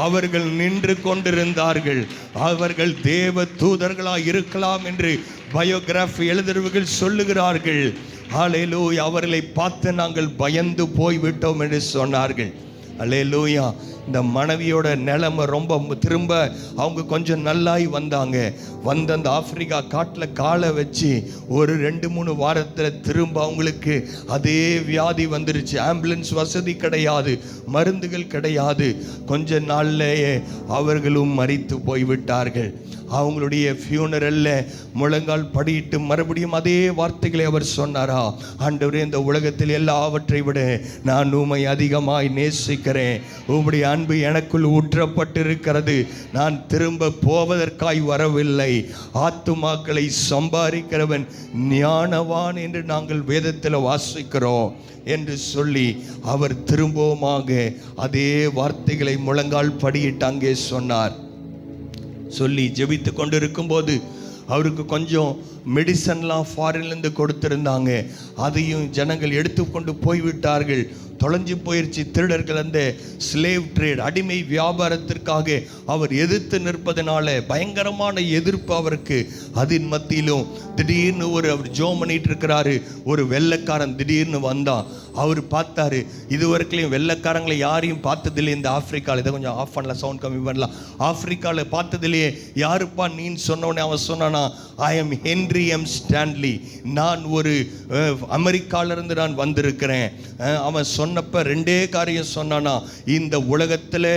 அவர்கள் நின்று கொண்டிருந்தார்கள். அவர்கள் தேவ தூதர்களாக இருக்கலாம் என்று பயோகிராஃபி எழுதுறவர்கள் சொல்லுகிறார்கள். ஹல்லேலூயா. அவர்களை பார்த்து நாங்கள் பயந்து போய்விட்டோம் என்று சொன்னார்கள். ஹல்லேலூயா. இந்த மனைவியோட நிலைமை ரொம்ப திரும்ப அவங்க கொஞ்சம் நல்லாய் வந்தாங்க. வந்து அந்த ஆப்பிரிக்கா காட்டில் காலை வச்சு ஒரு 2-3 வாரத்தில் திரும்ப அவங்களுக்கு அதே வியாதி வந்துருச்சு. ஆம்புலன்ஸ் வசதி கிடையாது, மருந்துகள் கிடையாது. கொஞ்ச நாள்லேயே அவர்களும் மரித்து போய்விட்டார்கள். அவங்களுடைய ஃபியூனரலில் முழங்கால் படியிட்டு மறுபடியும் அதே வார்த்தைகளை அவர் சொன்னாரா, ஆண்டவரே, இந்த உலகத்தில் எல்லாவற்றை விட நான் உம்மை அதிகமாய் நேசிக்கிறேன். உம்முடைய அன்பு எனக்குள் ஊற்றப்பட்டிருக்கிறது. நான் திரும்ப போவதற்காய் வரவில்லை. ஆத்துமாக்களை சம்பாதிக்கிறவன் ஞானவான் என்று நாங்கள் வேதத்தில் வாசிக்கிறோம் என்று சொல்லி அவர் திரும்பவுமாக அதே வார்த்தைகளை முழங்கால் படியிட்டு அங்கே சொன்னார். சொல்லி ஜெபித்து கொண்டு இருக்கும்போது அவருக்கு கொஞ்சம் மெடிசன்லாம் ஃபாரின்லேருந்து கொடுத்துருந்தாங்க. அதையும் ஜனங்கள் எடுத்துக்கொண்டு போய்விட்டார்கள். தொலைஞ்சு போயிடுச்சு. திருடர்கள் அந்த ஸ்லேவ் ட்ரேட், அடிமை வியாபாரத்திற்காக அவர் எதிர்த்து நிற்பதனால பயங்கரமான எதிர்ப்பு அவருக்கு. அதன் மத்தியிலும் திடீர்னு அவர் ஜோம் பண்ணிட்டு இருக்கிறாரு. ஒரு வெள்ளைக்காரன் திடீர்னு வந்தான். அவர் பார்த்தாரு, இதுவரைக்கும் வெள்ளைக்காரங்களை யாரையும் பார்த்ததில்லை இந்த ஆப்பிரிக்காவில். இதை கொஞ்சம் ஆஃப் பண்ணலாம், சவுண்ட் கம்மி பண்ணலாம். ஆப்பிரிக்காவில் பார்த்ததில்லையே, யாருப்பா நீன்னு சொன்னோடனே அவன் சொன்னானா, I am Henry M Stanley, நான் ஒரு அமெரிக்காவிலிருந்து நான் வந்திருக்கிறேன். அவன் சொன்னப்ப 2 காரியம் சொன்னானா, இந்த உலகத்தில்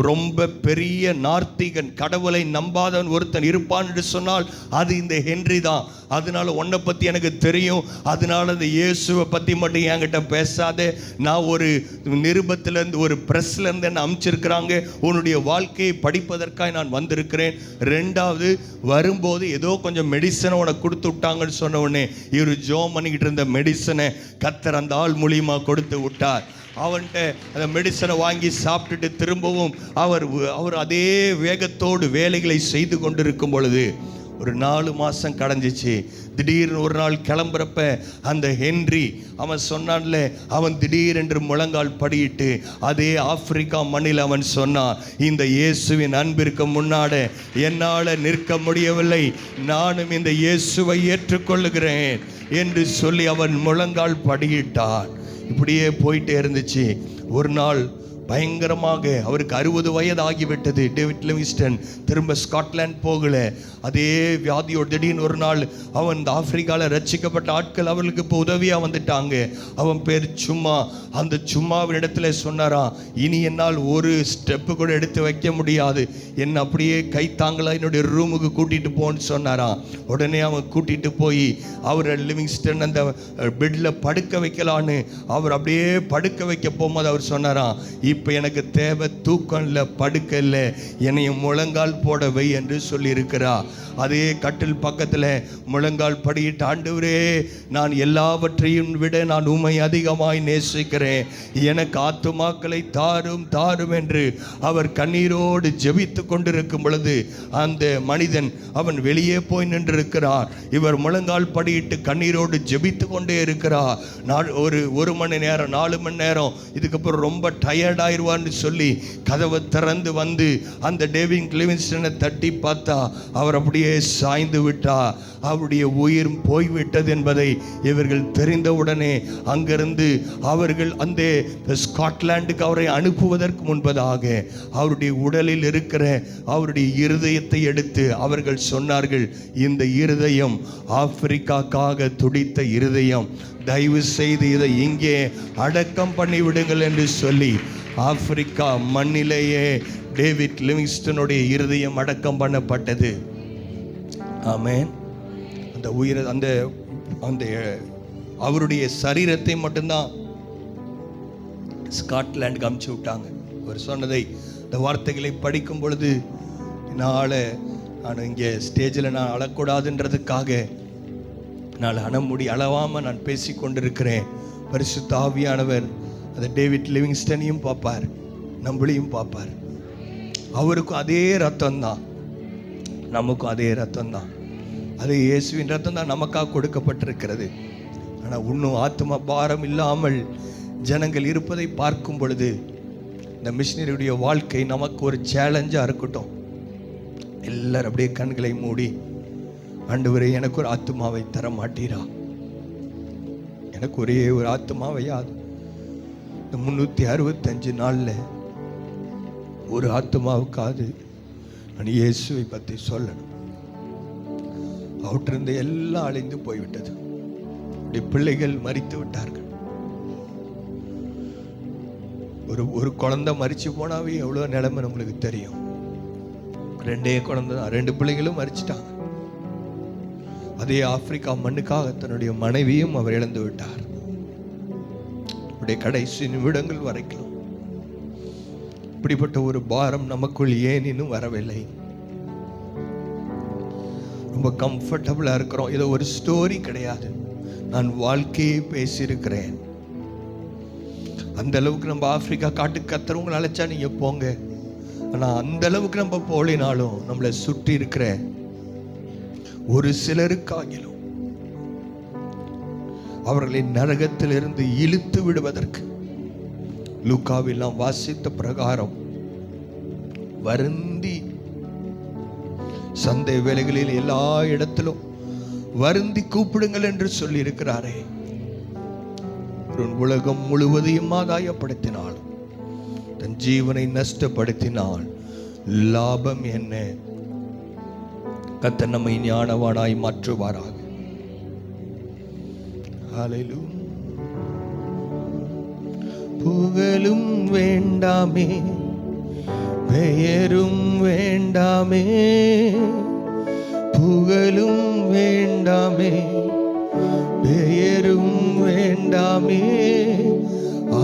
ரொம்ப பெரிய நார்த்திகன், கடவுளை நம்பாதவன் ஒருத்தன் இருப்பான் என்று சொன்னால் அது இந்த ஹென்றி தான். அதனால உன்னை பற்றி எனக்கு தெரியும், அதனால இந்த இயேசுவை பற்றி மட்டும் என்கிட்ட பேசாதே. நான் ஒரு நிருபத்திலேருந்து ஒரு ப்ரெஸ்லேருந்து என்ன அனுப்பிச்சிருக்கிறாங்க, உன்னுடைய வாழ்க்கையை படிப்பதற்காக நான் வந்திருக்கிறேன். 2வது வரும்போது ஏதோ கொஞ்சம் மெடிசனை உனக்கு கொடுத்து விட்டாங்கன்னு சொன்ன உடனே இவர் ஜோம் பண்ணிக்கிட்டு இருந்த மெடிசனை கர்த்தர் அந்த ஆள் மூலியமாக கொடுத்து விட்டார். அவன்கிட்ட அந்த மெடிசனை வாங்கி சாப்பிட்டுட்டு திரும்பவும் அவர் அதே வேகத்தோடு வேலைகளை செய்து கொண்டிருக்கும் பொழுது ஒரு 4 மாதம் கடந்துச்சு. திடீர்னு ஒரு நாள் கிளம்புறப்ப அந்த ஹென்றி அவன் சொன்னான்ல, அவன் திடீரென்று முழங்கால் படியிட்டு அதே ஆப்பிரிக்கா மண்ணில் அவன் சொன்னான், இந்த இயேசுவின் அன்பிற்கு முன்னாட என்னால் நிற்க முடியவில்லை, நானும் இந்த இயேசுவை ஏற்றுக்கொள்ளுகிறேன் என்று சொல்லி அவன் முழங்கால் படியிட்டான். இப்படியே போயிட்டே இருந்துச்சு. ஒரு நாள் பயங்கரமாக அவருக்கு 60 வயது ஆகிவிட்டது. டேவிட் லிவிங்ஸ்டன் திரும்ப ஸ்காட்லாந்து போகல. அதே வியாதியோடு திடீர்னு ஒரு நாள் அவன் இந்த ஆப்பிரிக்காவில் ரட்சிக்கப்பட்ட ஆட்கள் அவர்களுக்கு இப்போ உதவியாக வந்துட்டாங்க. அவன் பேர் சும்மா. அந்த சும்மாவின் இடத்துல சொன்னாராம், இனி என்னால் ஒரு ஸ்டெப்பு கூட எடுத்து வைக்க முடியாது, என்னை அப்படியே கைத்தாங்களா என்னுடைய ரூமுக்கு கூட்டிகிட்டு போன்னு சொன்னாராம். உடனே அவன் கூட்டிகிட்டு போய் அவர் லிவிங்ஸ்டன் அந்த பெட்டில் படுக்க வைக்கலான்னு அவர் அப்படியே படுக்க வைக்க போகும்போது அவர் சொன்னாராம், இப்போ எனக்கு தேவை தூக்கம் இல்லை, படுக்க இல்லை, என்னையும் முழங்கால் போட வை என்று சொல்லியிருக்கிறார். அதே கட்டில் பக்கத்தில் முழங்கால் படியிட்டு, ஆண்டவரே, நான் எல்லாவற்றையும் விட நான் உம்மை அதிகமாய் நேசிக்கிறேன், எனக்கு ஆத்துமாக்களை தாரும் தாரும் என்று அவர் கண்ணீரோடு ஜெபித்து கொண்டிருக்கும் பொழுது அந்த மனிதன் அவன் வெளியே போய் நின்றிருக்கிறார். இவர் முழங்கால் படியிட்டு கண்ணீரோடு ஜெபித்து கொண்டே இருக்கிறார். நான் ஒரு மணி நேரம் 4 மணி நேரம் இதுக்கப்புறம் ரொம்ப டயர்டாக ஆயிடுவான்னு சொல்லி கதவை திறந்து வந்து அந்த டேவிட் லிவிங்ஸ்டனை தட்டி பார்த்தா அவர் அப்படியே சாய்ந்து விட்டா. அவருடைய உயிர் போய்விட்டது என்பதை இவர்கள் தெரிந்தவுடனே அங்கிருந்து அவர்கள் அந்த ஸ்காட்லாண்டுக்கு அவரை அனுப்புவதற்கு முன்பதாக அவருடைய உடலில் இருக்கிற அவருடைய இருதயத்தை எடுத்து அவர்கள் சொன்னார்கள், இந்த இருதயம் ஆப்பிரிக்காக்காக துடித்த இருதயம், தயவு செய்து இதை இங்கே அடக்கம் பண்ணிவிடுங்கள் என்று சொல்லி ஆப்பிரிக்கா மண்ணிலேயே டேவிட் லிவிங்ஸ்டனுடைய இருதயம் அடக்கம் பண்ணப்பட்டது. ஆமென். அந்த உயிரை அந்த அந்த அவருடைய சரீரத்தை மட்டும்தான் ஸ்காட்லாண்டுக்கு அமுச்சு விட்டாங்க. அவர் சொன்னதை இந்த வார்த்தைகளை படிக்கும் பொழுது நான் இங்கே ஸ்டேஜில் நான் அழக்கூடாதுன்றதுக்காக நான் அளவாமல் நான் பேசி கொண்டிருக்கிறேன். பரிசுத்த ஆவியானவர் அந்த டேவிட் லிவிங்ஸ்டனையும் பார்ப்பார், நம்மளையும் பார்ப்பார். அவருக்கும் அதே ரத்தம் தான், நமக்கும் அதே ரத்தம் தான். அது இயேசுவின் ரத்தம் தான் நமக்காக கொடுக்கப்பட்டிருக்கிறது. ஆனால் இன்னும் ஆத்ம பாரம் இல்லாமல் ஜனங்கள் இருப்பதை பார்க்கும் பொழுது இந்த மிஷினரியுடைய வாழ்க்கை நமக்கு ஒரு சேலஞ்சாக இருக்கட்டும். எல்லாரும் அப்படியே கண்களை மூடி, ஆண்டவரே எனக்கு ஒரு ஆத்மாவை தர மாட்டீரா? எனக்கு ஒரே ஒரு ஆத்மாவையாது இந்த 365 நாளில் ஒரு ஆத்மாவுக்காது நான் இயேசுவை பற்றி சொல்லணும். அவற்றிருந்து எல்லாம் அழிந்து போய்விட்டது. பிள்ளைகள் மரித்து விட்டார்கள். ஒரு குழந்தை மரிச்சு போனாவே எவ்வளோ நிலைமை நம்மளுக்கு தெரியும். 2 குழந்தை தான், 2 பிள்ளைகளும் மரிச்சிட்டாங்க. அதே ஆப்பிரிக்கா மண்ணுக்காக தன்னுடைய மனைவியும் அவர் இழந்து விட்டார். அவருடைய கடைசி நிமிடங்கள் வரைக்கும் இப்படிப்பட்ட ஒரு பாரம் நமக்குள் ஏன் இன்னும் வரவில்லை? ரொம்ப கம்ஃபர்டபுளா இருக்கிறோம். ஏதோ ஒரு ஸ்டோரி கிடையாது, நான் வாழ்க்கையை பேசியிருக்கிறேன். அந்த அளவுக்கு நம்ம ஆப்பிரிக்கா காட்டுக்கு கத்துறவங்களை அழைச்சா நீங்க போங்க. ஆனா அந்த அளவுக்கு நம்ம போலினாலும் நம்மளை சுற்றி இருக்கிற ஒரு சிலருக்காகிலும் அவர்களை நரகத்திலிருந்து இழுத்து விடுவதற்கு லூக்காவில் நாம் வாசித்த பிரகாரம் வருந்தி சந்தை வேலைகளில் எல்லா இடத்திலும் வருந்தி கூப்பிடுங்கள் என்று சொல்லி இருக்கிறாரே. உலகம் முழுவதையும் ஆதாயப்படுத்தினால் தன் ஜீவனை நஷ்டப்படுத்தினால் லாபம் என்ன? கர்த்தர் நம்மை ஞானவானாய் மாற்றுவாராக. ஹல்லேலூயா. புகழும் வேண்டாமே, பெயரும் வேண்டாமே, புகழும் வேண்டாமே, பெயரும் வேண்டாமே,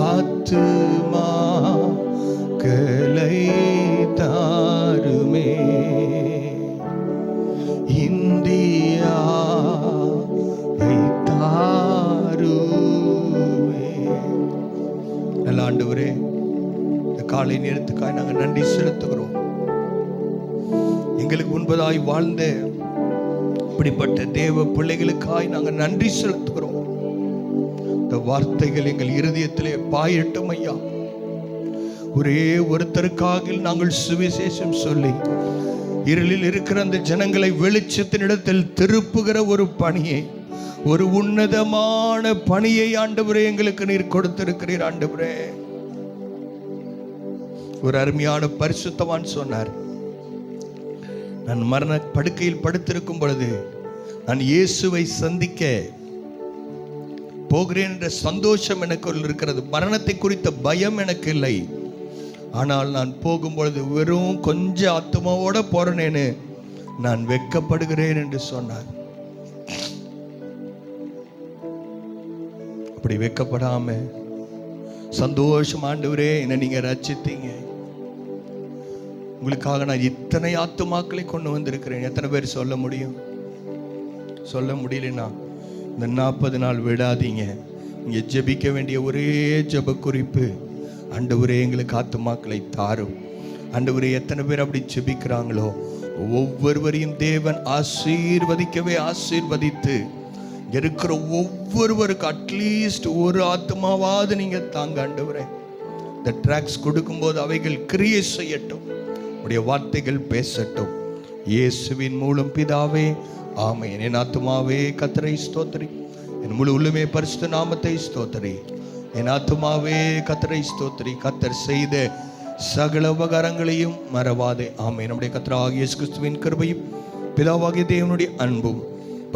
ஆத்துமா கலை தாருமே, இந்தியா தாருமே. நல்ல ஆண்டவரே, இந்த காலை நேரத்துக்காக நாங்கள் நன்றி செலுத்துகிறோம். எங்களுக்கு முன்பதாய் வாழ்ந்த இப்படிப்பட்ட தேவ பிள்ளைகளுக்காய் நாங்கள் நன்றி செலுத்துகிறோம். இந்த வார்த்தைகள் எங்கள் இருதயத்திலே பாயட்டும் ஐயா. ஒரே ஒருத்தருக்காக நாங்கள் சுவிசேஷம் சொல்லி இருளில் இருக்கிற அந்த ஜனங்களை வெளிச்சத்தினிடத்தில் திருப்புகிற ஒரு பணியை, ஒரு உன்னதமான பணியை ஆண்டவரே எங்களுக்கு நீர் கொடுத்திருக்கிறீர். ஆண்டவரே, ஒரு அருமையான பரிசுத்தவான் சொன்னார், நான் மரண படுக்கையில் படுத்திருக்கும் பொழுது நான் இயேசுவை சந்திக்க போகிறேன் என்ற சந்தோஷம் எனக்குள் இருக்கிறது. மரணத்தை குறித்த பயம் எனக்கு இல்லை. ஆனால் நான் போகும்பொழுது வெறும் கொஞ்சம் ஆத்மாவோட போறேனேன்னு நான் வெட்கப்படுகிறேன் என்று சொன்னார். அப்படி வெட்கப்படாம சந்தோஷம், ஆண்டவரே என்னை நீங்க ரட்சித்தீங்க, உங்களுக்காக நான் இத்தனை ஆத்துமாக்களை கொண்டு வந்திருக்கிறேன். எத்தனை பேர் சொல்ல முடியும்? சொல்ல முடியலன்னா இந்த 40 நாள் விடாதீங்க. நீங்க ஜெபிக்க வேண்டிய ஒரே ஜெப குறிப்பு, ஆண்டவரே எங்களுக்கு ஆத்துமாக்களை தாரும். ஆண்டவரே, எத்தனை பேர் அப்படி ஜெபிக்கிறாங்களோ ஒவ்வொருவரையும் தேவன் ஆசீர்வதிக்கவே ஆசீர்வதித்து இருக்கிற ஒவ்வொருவருக்கு அட்லீஸ்ட் ஒரு ஆத்மாவாவது நீங்க தாங்க. ஆண்டவரே, இந்த ட்ராக்ஸ் கொடுக்கும்போது அவைகள் கிரியை செய்யட்டும், உடைய வார்த்தைகள் பேசட்டும். இயேசுவின் மூலம் பிதாவே, ஆமென். என் ஆத்துமாவே கர்த்தரை ஸ்தோத்திரி, என் முழு உள்ளமே பரிசுத்த நாமத்தை ஸ்தோத்திரி. என் ஆத்துமாவே கர்த்தரை ஸ்தோத்திரி, கர்த்தர் செய்த சகல உபகாரங்களையும் மறவாதே. ஆமென். நம்முடைய கர்த்தராகிய இயேசு கிறிஸ்துவின் கிருபையும் பிதாவாகிய தேவனுடைய அன்பும்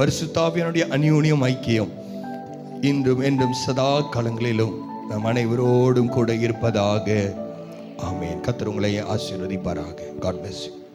பரிசுத்த ஆவியானுடைய அந்யோன்யம் ஐக்கியம் இன்றும் என்றும் சதா காலங்களிலும் நம் அனைவரோடும் கூட இருப்பதாக. ஆமென். கர்த்தர் உங்களை ஆசீர்வதிப்பாராக. God bless you.